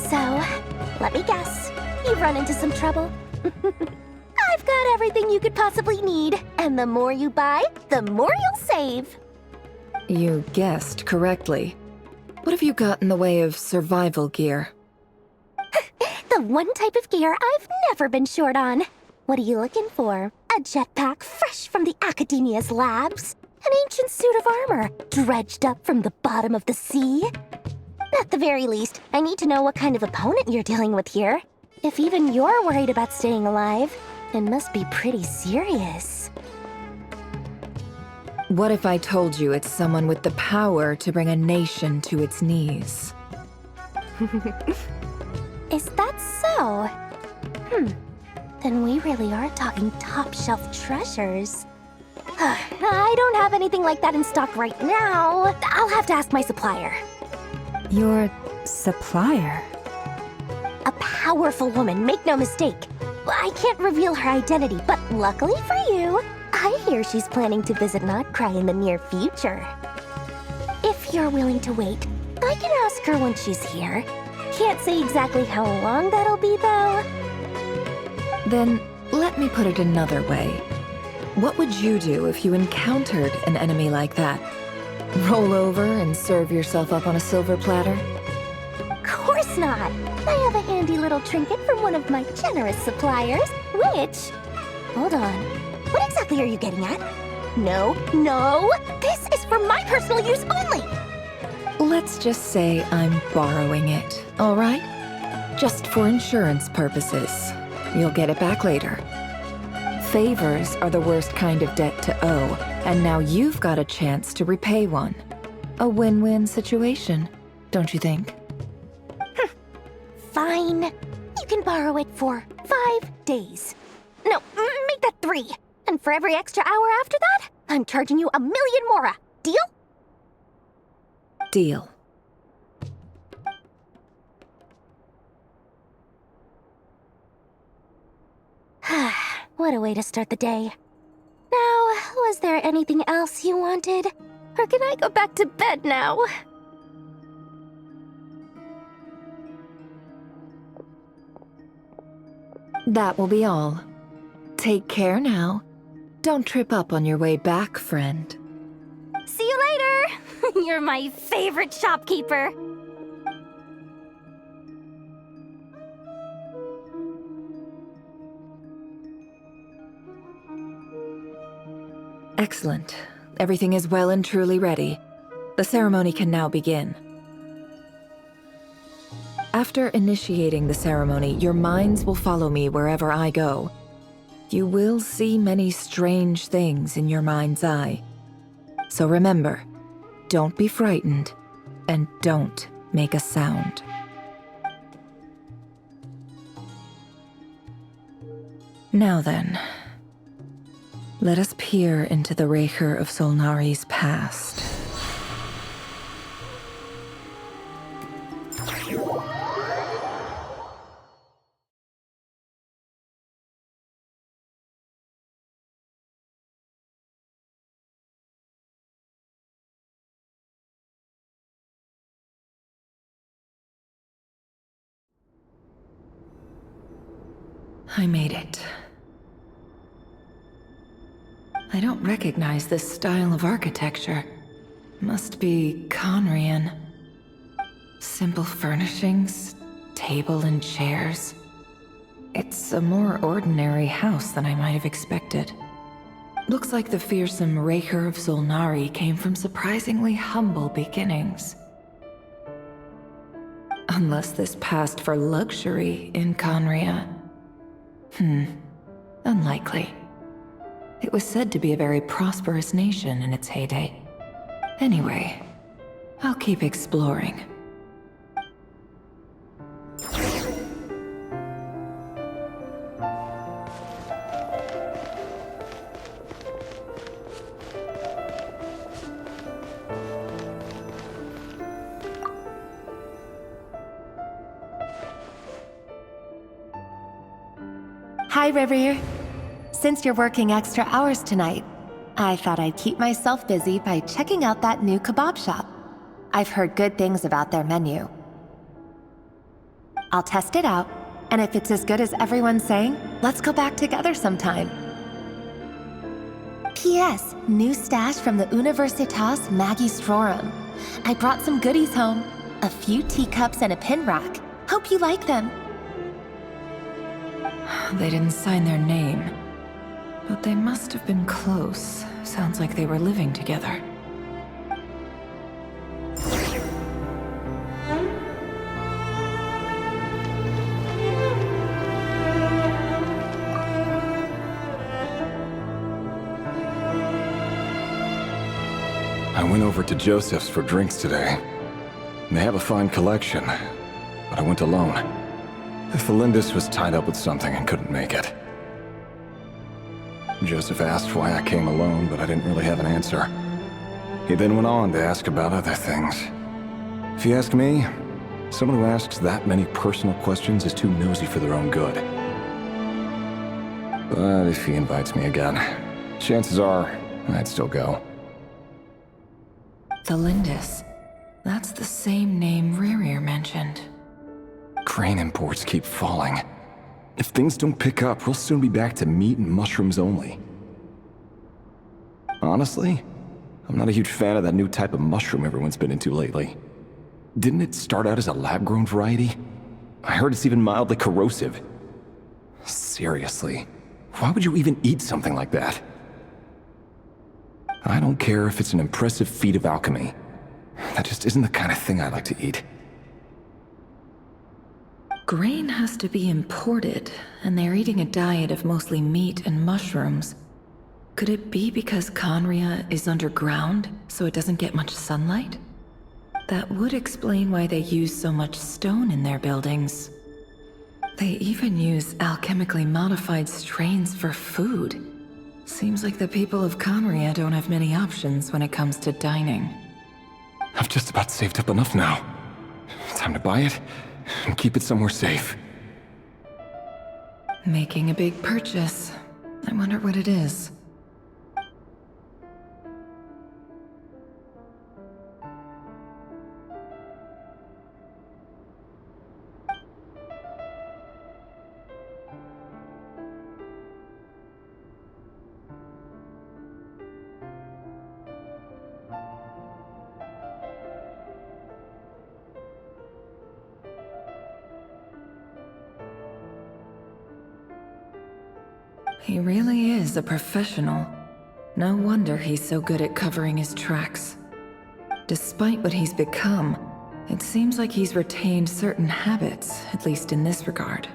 So, let me guess. You've run into some trouble? I've got everything you could possibly need. And the more you buy, the more you'll save. You guessed correctly. What have you got in the way of survival gear? The one type of gear I've never been short on. What are you looking for? A jetpack fresh from the Academia's labs? An ancient suit of armor dredged up from the bottom of the sea? At the very least, I need to know what kind of opponent you're dealing with here. If even you're worried about staying alive, it must be pretty serious. What if I told you it's someone with the power to bring a nation to its knees? Is that so? Then we really are talking top-shelf treasures. I don't have anything like that in stock right now. I'll have to ask my supplier. Your supplier? A powerful woman, make no mistake. I can't reveal her identity, but luckily for you, I hear she's planning to visit Notcry in the near future. If you're willing to wait, I can ask her when she's here. Can't say exactly how long that'll be, though. Then, let me put it another way. What would you do if you encountered an enemy like that? Roll over and serve yourself up on a silver platter? Of course not. I have a handy little trinket from one of my generous suppliers, which... Hold on. What exactly are you getting at? No, this is for my personal use only! Let's just say I'm borrowing it, all right? Just for insurance purposes. You'll get it back later. Favors are the worst kind of debt to owe, and now you've got a chance to repay one. A win-win situation, don't you think? Fine. You can borrow it for 5 days. No, make that 3. And for every extra hour after that, I'm charging you 1,000,000 mora. Deal? Deal. What a way to start the day. Now, was there anything else you wanted? Or can I go back to bed now? That will be all. Take care now. Don't trip up on your way back, friend. See you later! You're my favorite shopkeeper. Excellent. Everything is well and truly ready. The ceremony can now begin. After initiating the ceremony, your minds will follow me wherever I go. You will see many strange things in your mind's eye. So remember, don't be frightened, and don't make a sound. Now then, let us peer into the Raker of Solnari's past. I made it. I don't recognize this style of architecture. Must be Conrian. Simple furnishings, table and chairs. It's a more ordinary house than I might have expected. Looks like the fearsome Raker of Zolnari came from surprisingly humble beginnings. Unless this passed for luxury in Conria. Unlikely. It was said to be a very prosperous nation in its heyday. Anyway, I'll keep exploring. Hi, River. Since you're working extra hours tonight, I thought I'd keep myself busy by checking out that new kebab shop. I've heard good things about their menu. I'll test it out, and if it's as good as everyone's saying, let's go back together sometime. P.S. New stash from the Universitas Magistrorum. I brought some goodies home. A few teacups and a pin rack. Hope you like them. They didn't sign their name, but they must have been close. Sounds like they were living together. I went over to Joseph's for drinks today. They have a fine collection, but I went alone. Thelindis was tied up with something and couldn't make it. Joseph asked why I came alone, but I didn't really have an answer. He then went on to ask about other things. If you ask me, someone who asks that many personal questions is too nosy for their own good. But if he invites me again, chances are I'd still go. Thelindis. That's the same name Rerir mentioned. Crane imports keep falling. If things don't pick up, we'll soon be back to meat and mushrooms only. Honestly, I'm not a huge fan of that new type of mushroom everyone's been into lately. Didn't it start out as a lab-grown variety? I heard it's even mildly corrosive. Seriously, why would you even eat something like that? I don't care if it's an impressive feat of alchemy. That just isn't the kind of thing I like to eat. Grain has to be imported, and they're eating a diet of mostly meat and mushrooms. Could it be because Conria is underground, so it doesn't get much sunlight? That would explain why they use so much stone in their buildings. They even use alchemically modified strains for food. Seems like the people of Conria don't have many options when it comes to dining. I've just about saved up enough now. Time to buy it and keep it somewhere safe. Making a big purchase. I wonder what it is. He really is a professional. No wonder he's so good at covering his tracks. Despite what he's become, it seems like he's retained certain habits, at least in this regard.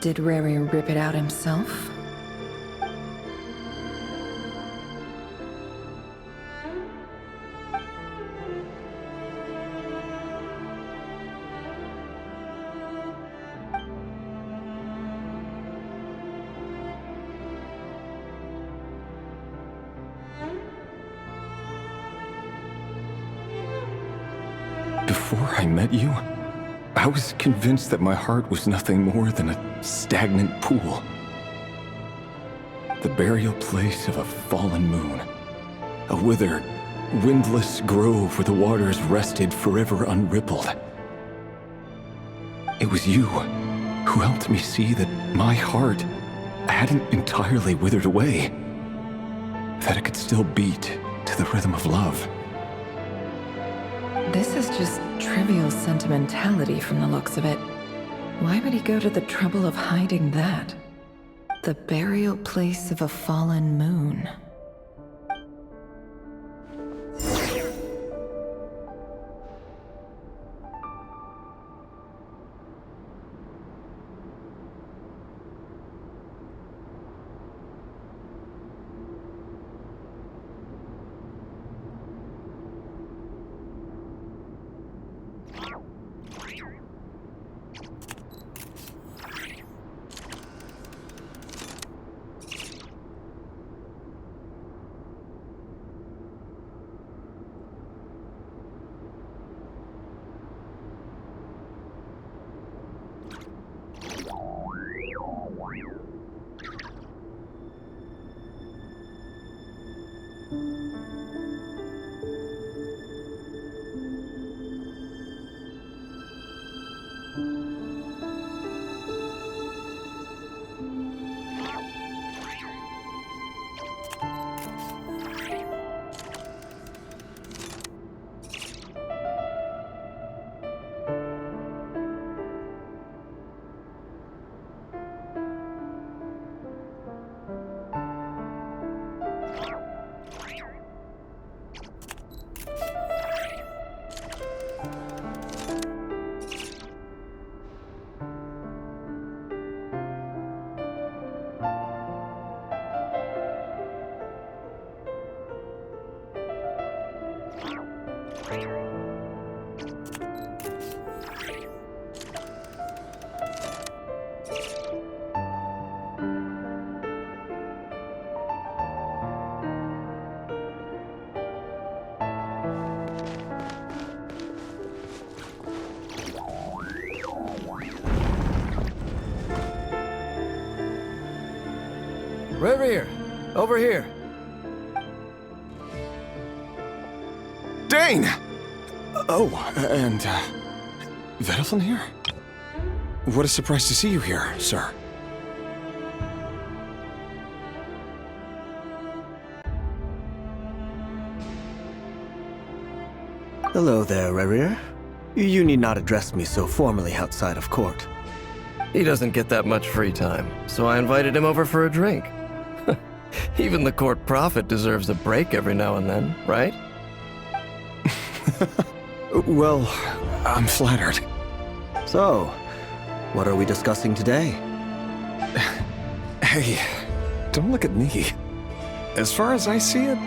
Did Rerir rip it out himself? Before I met you, I was convinced that my heart was nothing more than a stagnant pool. The burial place of a fallen moon. A withered, windless grove where the waters rested forever unrippled. It was you who helped me see that my heart hadn't entirely withered away. That it could still beat to the rhythm of love. This is just trivial sentimentality from the looks of it. Why would he go to the trouble of hiding that? The burial place of a fallen moon. Reverie, over here. Dane! Oh, and, Vedelfin here? What a surprise to see you here, sir. Hello there, Reverie. You need not address me so formally outside of court. He doesn't get that much free time, so I invited him over for a drink. Even the court prophet deserves a break every now and then, right? Well, I'm flattered. So, what are we discussing today? Hey, don't look at me. As far as I see it,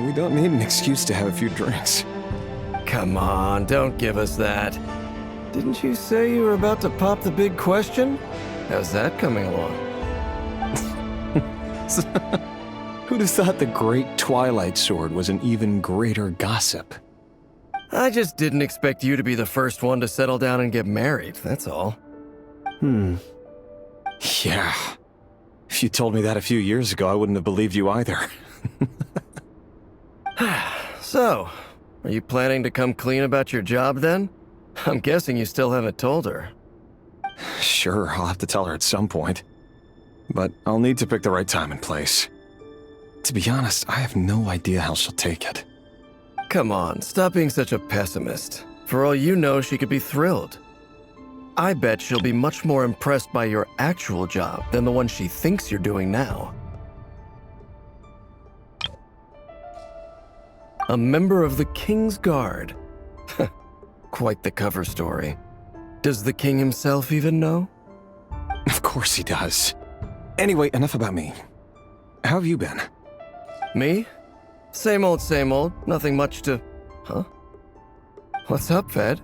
we don't need an excuse to have a few drinks. Come on, don't give us that. Didn't you say you were about to pop the big question? How's that coming along? Who'd have thought the great Twilight Sword was an even greater gossip? I just didn't expect you to be the first one to settle down and get married, that's all. Yeah. If you told me that a few years ago, I wouldn't have believed you either. So, are you planning to come clean about your job then? I'm guessing you still haven't told her. Sure, I'll have to tell her at some point. But I'll need to pick the right time and place. To be honest, I have no idea how she'll take it. Come on, stop being such a pessimist. For all you know, she could be thrilled. I bet she'll be much more impressed by your actual job than the one she thinks you're doing now. A member of the King's Guard. Quite the cover story. Does the king himself even know? Of course he does. Anyway, enough about me. How have you been? Me? Same old, nothing much to... Huh? What's up, Ved?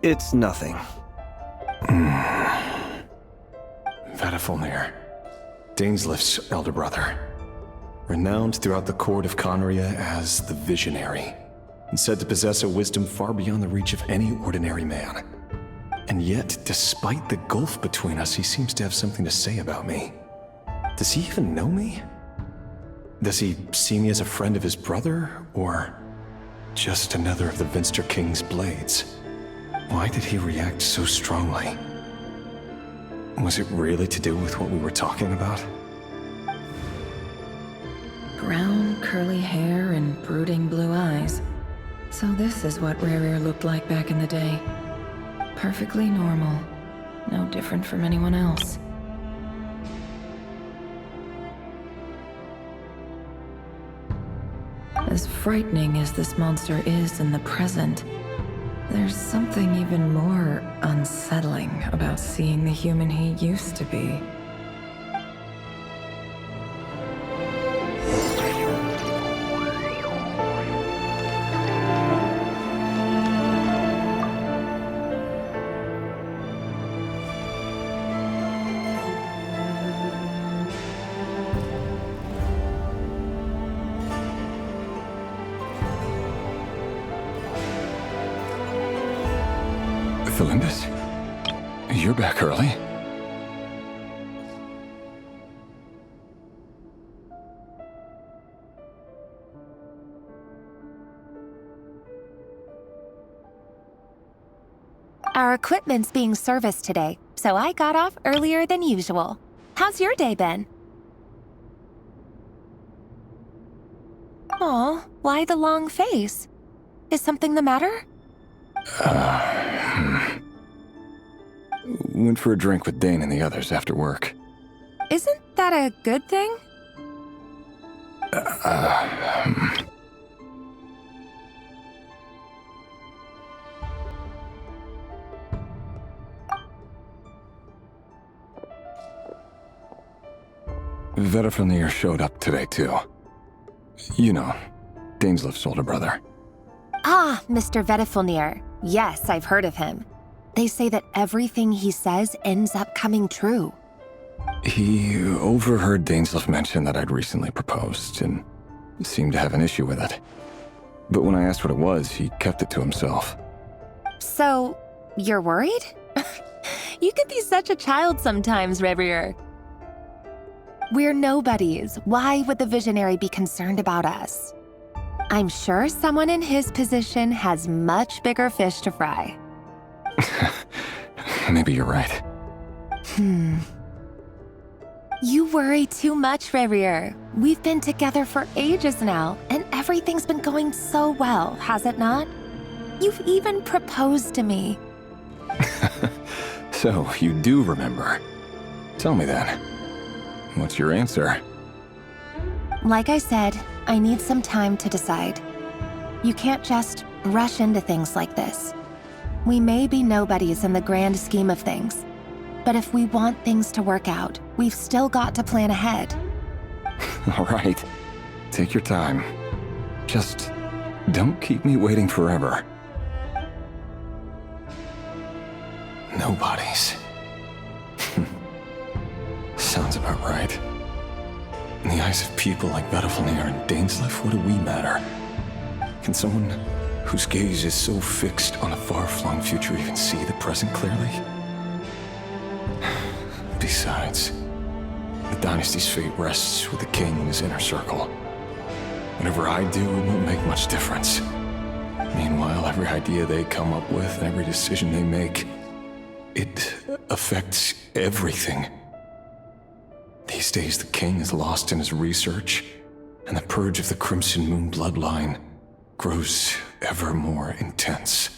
It's nothing. Vedelfin, Dainslift's elder brother. Renowned throughout the court of Conria as the Visionary, and said to possess a wisdom far beyond the reach of any ordinary man. And yet, despite the gulf between us, he seems to have something to say about me. Does he even know me? Does he see me as a friend of his brother, or just another of the Vinster King's blades? Why did he react so strongly? Was it really to do with what we were talking about? Brown, curly hair and brooding blue eyes. So this is what Rerir looked like back in the day. Perfectly normal. No different from anyone else. As frightening as this monster is in the present, there's something even more unsettling about seeing the human he used to be. Felindus? You're back early. Our equipment's being serviced today, so I got off earlier than usual. How's your day been? Aw, why the long face? Is something the matter? Went for a drink with Dane and the others after work. Isn't that a good thing? Vedifilnir showed up today, too. You know, Daneslif's older brother. Ah, Mr. Vedifilnir. Yes, I've heard of him. They say that everything he says ends up coming true. He overheard Daneslif mention that I'd recently proposed, and seemed to have an issue with it. But when I asked what it was, he kept it to himself. So, you're worried? You can be such a child sometimes, Revier. We're nobodies. Why would the Visionary be concerned about us? I'm sure someone in his position has much bigger fish to fry. Maybe you're right. You worry too much, Revier. We've been together for ages now, and everything's been going so well, has it not? You've even proposed to me. So, you do remember. Tell me then. What's your answer? Like I said, I need some time to decide. You can't just rush into things like this. We may be nobodies in the grand scheme of things, but if we want things to work out, we've still got to plan ahead. All right. Take your time. Just don't keep me waiting forever. Nobodies. Sounds about right. In the eyes of people like Vedifilnir and Daneslif, what do we matter? Can someone whose gaze is so fixed on a far-flung future even see the present clearly? Besides, the dynasty's fate rests with the king and his inner circle. Whatever I do, it won't make much difference. Meanwhile, every idea they come up with and every decision they make, it affects everything. These days, the king is lost in his research, and the purge of the Crimson Moon bloodline grows ever more intense.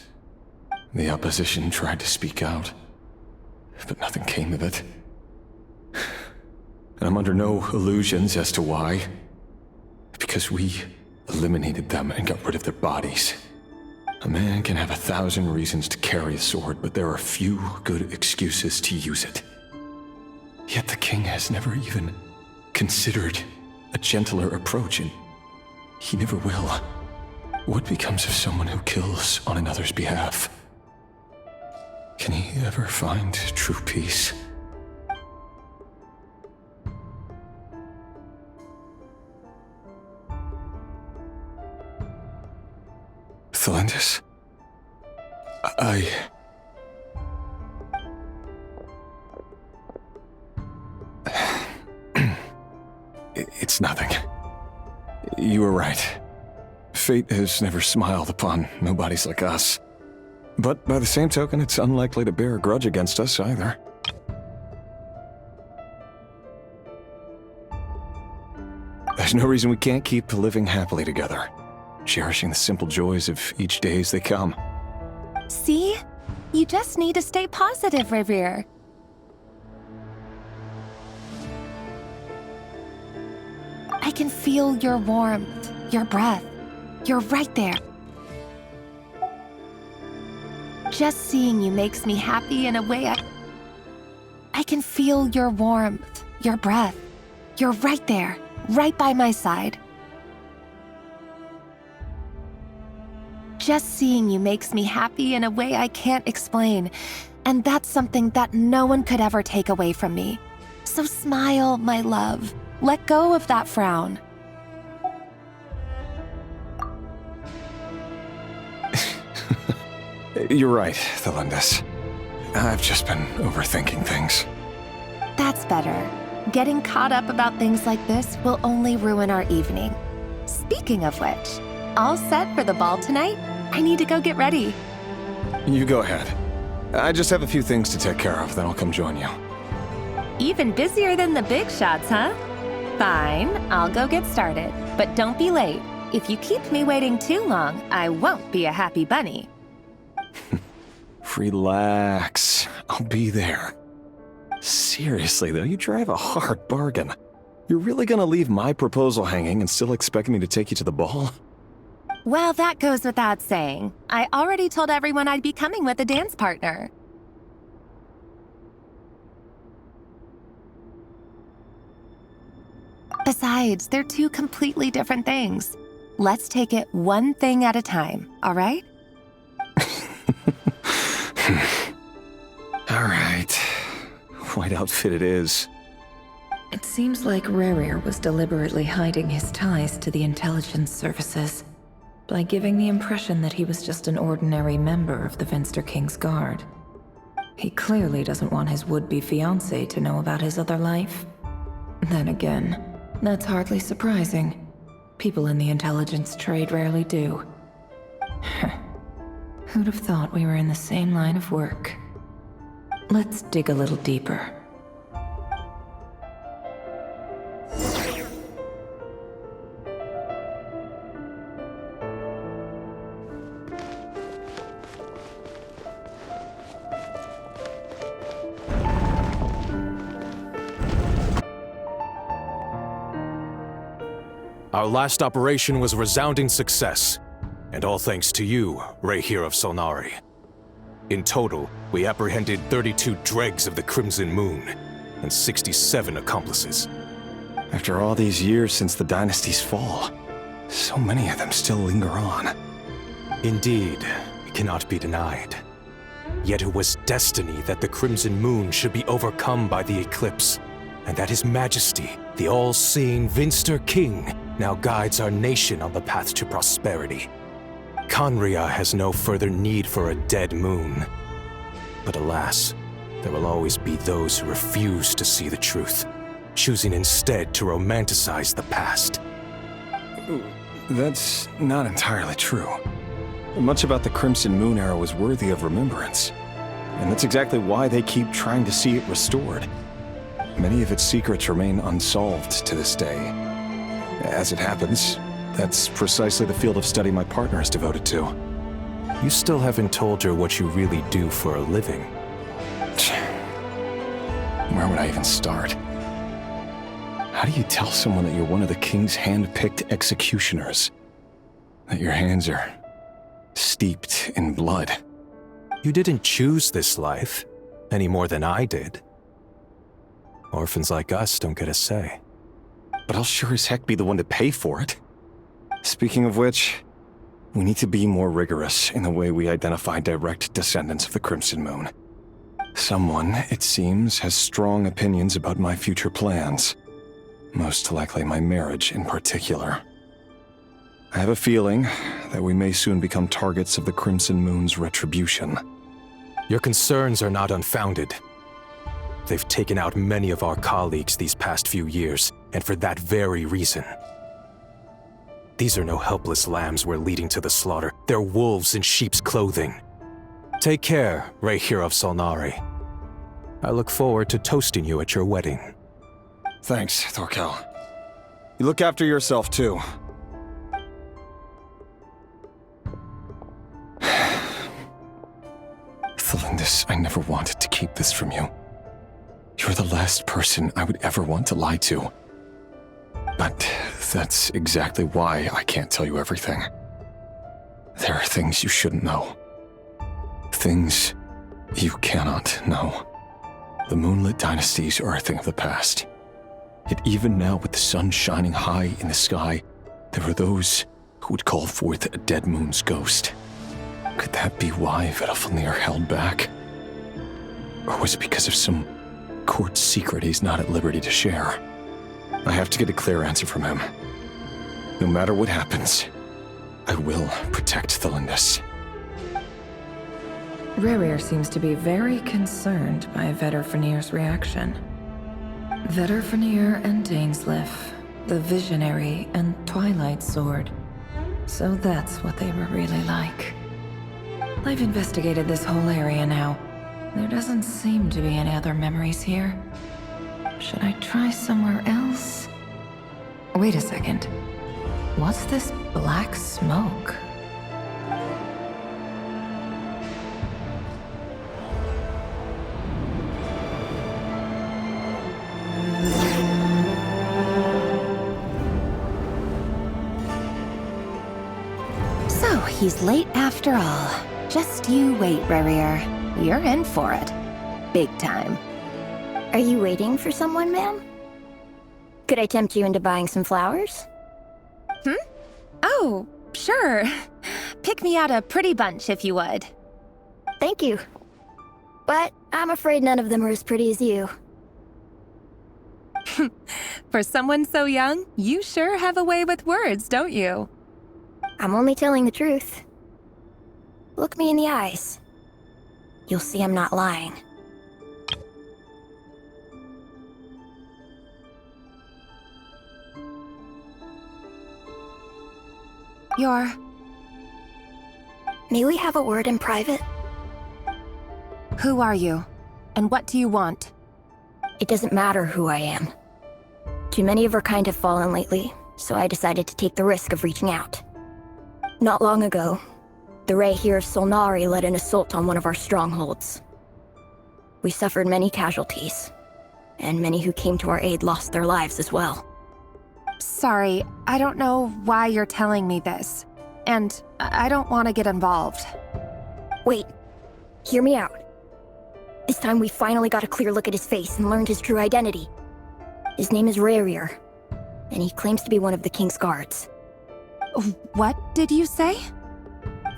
The opposition tried to speak out, but nothing came of it. And I'm under no illusions as to why. Because we eliminated them and got rid of their bodies. A man can have 1,000 reasons to carry a sword, but there are few good excuses to use it. Yet the king has never even considered a gentler approach, and he never will. What becomes of someone who kills on another's behalf? Can he ever find true peace? Felindus? You were right. Fate has never smiled upon nobodies like us. But by the same token, it's unlikely to bear a grudge against us either. There's no reason we can't keep living happily together, cherishing the simple joys of each day as they come. See? You just need to stay positive, Revere. I can feel your warmth, your breath. You're right there. Just seeing you makes me happy in a way I can feel your warmth, your breath. You're right there, right by my side. Just seeing you makes me happy in a way I can't explain, and that's something that no one could ever take away from me. So smile, my love. Let go of that frown. You're right, Thelindis. I've just been overthinking things. That's better. Getting caught up about things like this will only ruin our evening. Speaking of which, all set for the ball tonight? I need to go get ready. You go ahead. I just have a few things to take care of, then I'll come join you. Even busier than the big shots, huh? Fine, I'll go get started. But don't be late. If you keep me waiting too long, I won't be a happy bunny. Relax. I'll be there. Seriously, though, you drive a hard bargain. You're really gonna leave my proposal hanging and still expect me to take you to the ball? Well, that goes without saying. I already told everyone I'd be coming with a dance partner. Besides, they're two completely different things. Let's take it one thing at a time, all right? All right. White outfit it is. It seems like Rerir was deliberately hiding his ties to the intelligence services by giving the impression that he was just an ordinary member of the Finster King's Guard. He clearly doesn't want his would-be fiancée to know about his other life. Then again, that's hardly surprising. People in the intelligence trade rarely do. Who'd have thought we were in the same line of work? Let's dig a little deeper. Our last operation was a resounding success, and all thanks to you, Rehir of Solnari. In total, we apprehended 32 dregs of the Crimson Moon, and 67 accomplices. After all these years since the dynasty's fall, so many of them still linger on. Indeed, it cannot be denied. Yet it was destiny that the Crimson Moon should be overcome by the eclipse, and that His Majesty, the all-seeing Vinster King, now guides our nation on the path to prosperity. Conria has no further need for a dead moon. But alas, there will always be those who refuse to see the truth, choosing instead to romanticize the past. That's not entirely true. Much about the Crimson Moon era was worthy of remembrance, and that's exactly why they keep trying to see it restored. Many of its secrets remain unsolved to this day. As it happens, that's precisely the field of study my partner is devoted to. You still haven't told her what you really do for a living. Where would I even start? How do you tell someone that you're one of the king's hand-picked executioners? That your hands are steeped in blood? You didn't choose this life, any more than I did. Orphans like us don't get a say. But I'll sure as heck be the one to pay for it. Speaking of which, we need to be more rigorous in the way we identify direct descendants of the Crimson Moon. Someone, it seems, has strong opinions about my future plans. Most likely my marriage in particular. I have a feeling that we may soon become targets of the Crimson Moon's retribution. Your concerns are not unfounded. They've taken out many of our colleagues these past few years, and for that very reason. These are no helpless lambs we're leading to the slaughter. They're wolves in sheep's clothing. Take care, Rehir of Solnari. I look forward to toasting you at your wedding. Thanks, Thorkel. You look after yourself, too. Thelindis, I never wanted to keep this from you. You're the last person I would ever want to lie to. But that's exactly why I can't tell you everything. There are things you shouldn't know. Things you cannot know. The Moonlit Dynasties are a thing of the past. Yet even now, with the sun shining high in the sky, there are those who would call forth a dead moon's ghost. Could that be why Vedalfnir held back? Or was it because of some court secret he's not at liberty to share? I have to get a clear answer from him. No matter what happens, I will protect Thelindis. Rehir seems to be very concerned by Vedalfnir's reaction. Vedalfnir and Dainsleif, the Visionary and Twilight Sword. So that's what they were really like. I've investigated this whole area now. There doesn't seem to be any other memories here. Should I try somewhere else? Wait a second. What's this black smoke? So, he's late after all. Just you wait, Rehir. You're in for it. Big time. Are you waiting for someone, ma'am? Could I tempt you into buying some flowers? Oh, sure. Pick me out a pretty bunch if you would. Thank you. But I'm afraid none of them are as pretty as you. For someone so young, you sure have a way with words, don't you? I'm only telling the truth. Look me in the eyes. You'll see I'm not lying. May we have a word in private? Who are you? And what do you want? It doesn't matter who I am. Too many of our kind have fallen lately, so I decided to take the risk of reaching out. Not long ago, the Rehir of Solnari led an assault on one of our strongholds. We suffered many casualties, and many who came to our aid lost their lives as well. Sorry, I don't know why you're telling me this. And I don't want to get involved. Wait, hear me out. This time we finally got a clear look at his face and learned his true identity. His name is Rehir, and he claims to be one of the King's guards. What did you say?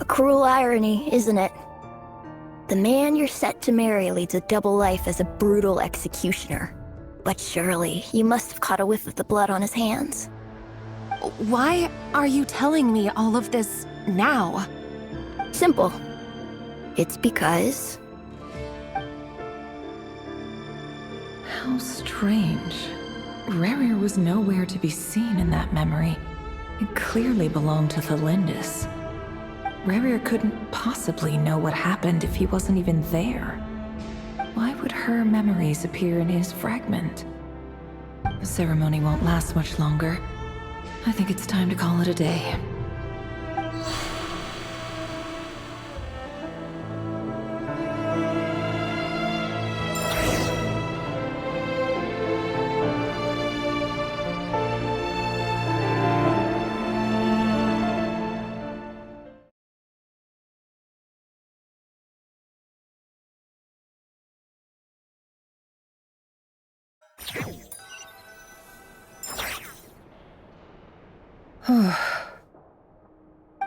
A cruel irony, isn't it? The man you're set to marry leads a double life as a brutal executioner. But surely, you must have caught a whiff of the blood on his hands. Why are you telling me all of this now? Simple. It's because... How strange. Rehir was nowhere to be seen in that memory. It clearly belonged to Thelindis. Rehir couldn't possibly know what happened if he wasn't even there. Why would her memories appear in his fragment? The ceremony won't last much longer. I think it's time to call it a day.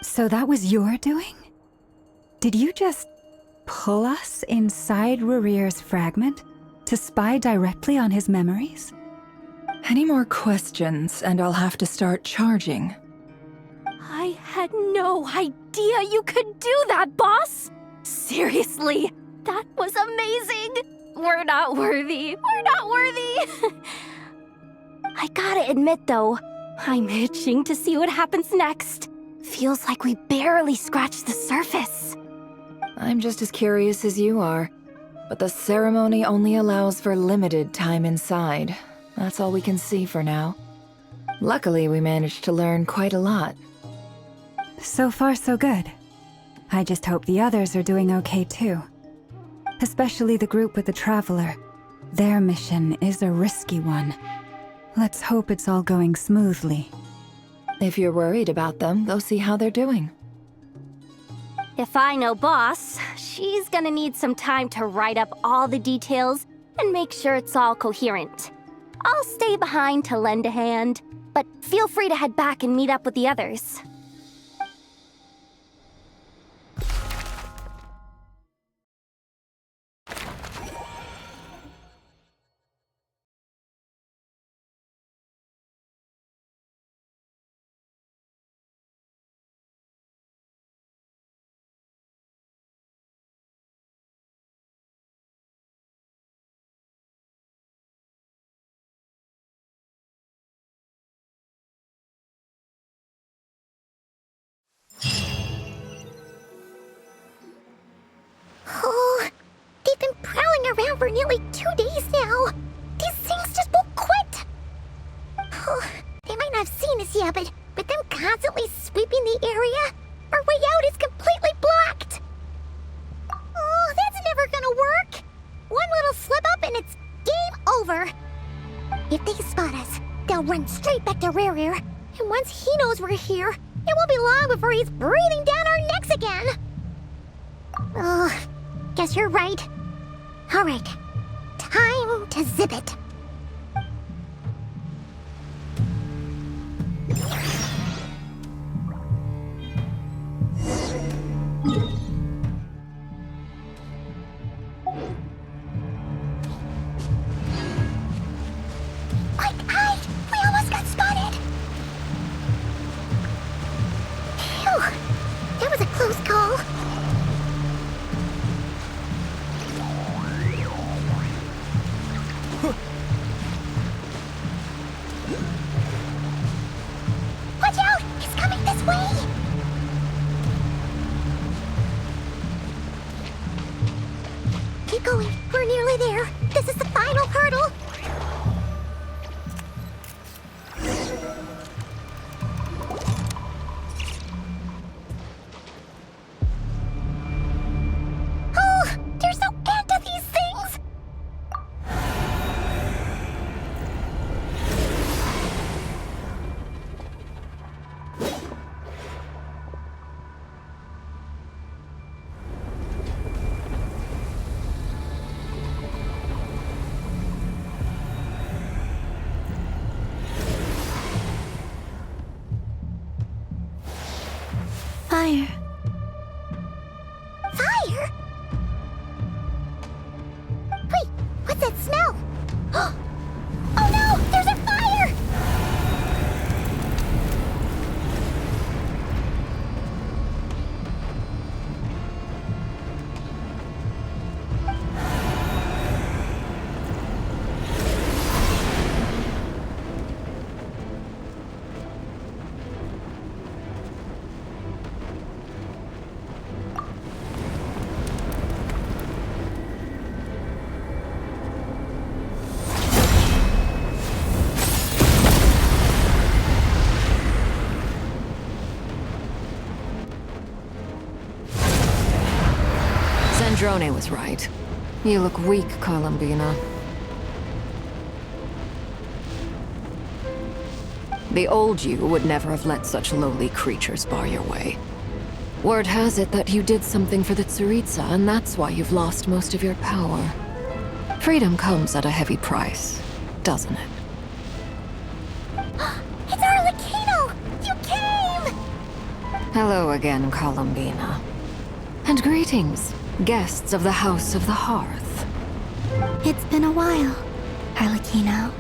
So that was your doing? Did you just pull us inside Rehir's fragment to spy directly on his memories? Any more questions, and I'll have to start charging. I had no idea you could do that, boss! Seriously, that was amazing! We're not worthy. We're not worthy! I gotta admit, though, I'm itching to see what happens next. Feels like we barely scratched the surface. I'm just as curious as you are. But the ceremony only allows for limited time inside. That's all we can see for now. Luckily, we managed to learn quite a lot. So far, so good. I just hope the others are doing okay too. Especially the group with the Traveler. Their mission is a risky one. Let's hope it's all going smoothly. If you're worried about them, go see how they're doing. If I know Boss, she's gonna need some time to write up all the details and make sure it's all coherent. I'll stay behind to lend a hand, but feel free to head back and meet up with the others. Oh, they've been prowling around for nearly 2 days now. These things just won't quit. Oh, they might not have seen us yet, but them constantly sweeping the area, our way out is completely blocked. Oh, that's never gonna work. One little slip up and it's game over. If they spot us, they'll run straight back to Rare. And once he knows we're here, it won't be long before he's breathing down our necks again. Oh, guess you're right. All right, time to zip it. We almost got spotted. Phew, that was a close call. Watch out! He's coming this way! Keep going. We're nearly there. This is the final hurdle. Oh, there's no end to these things! Fire. Fire? Wait, what's that smell? Oh no, there's a fire! Zandrone was right. You look weak, Columbina. The old you would never have let such lowly creatures bar your way. Word has it that you did something for the Tsaritsa, and that's why you've lost most of your power. Freedom comes at a heavy price, doesn't it? It's Arlecchino! You came! Hello again, Columbina. And greetings, guests of the House of the Hearth. It's been a while, Arlecchino.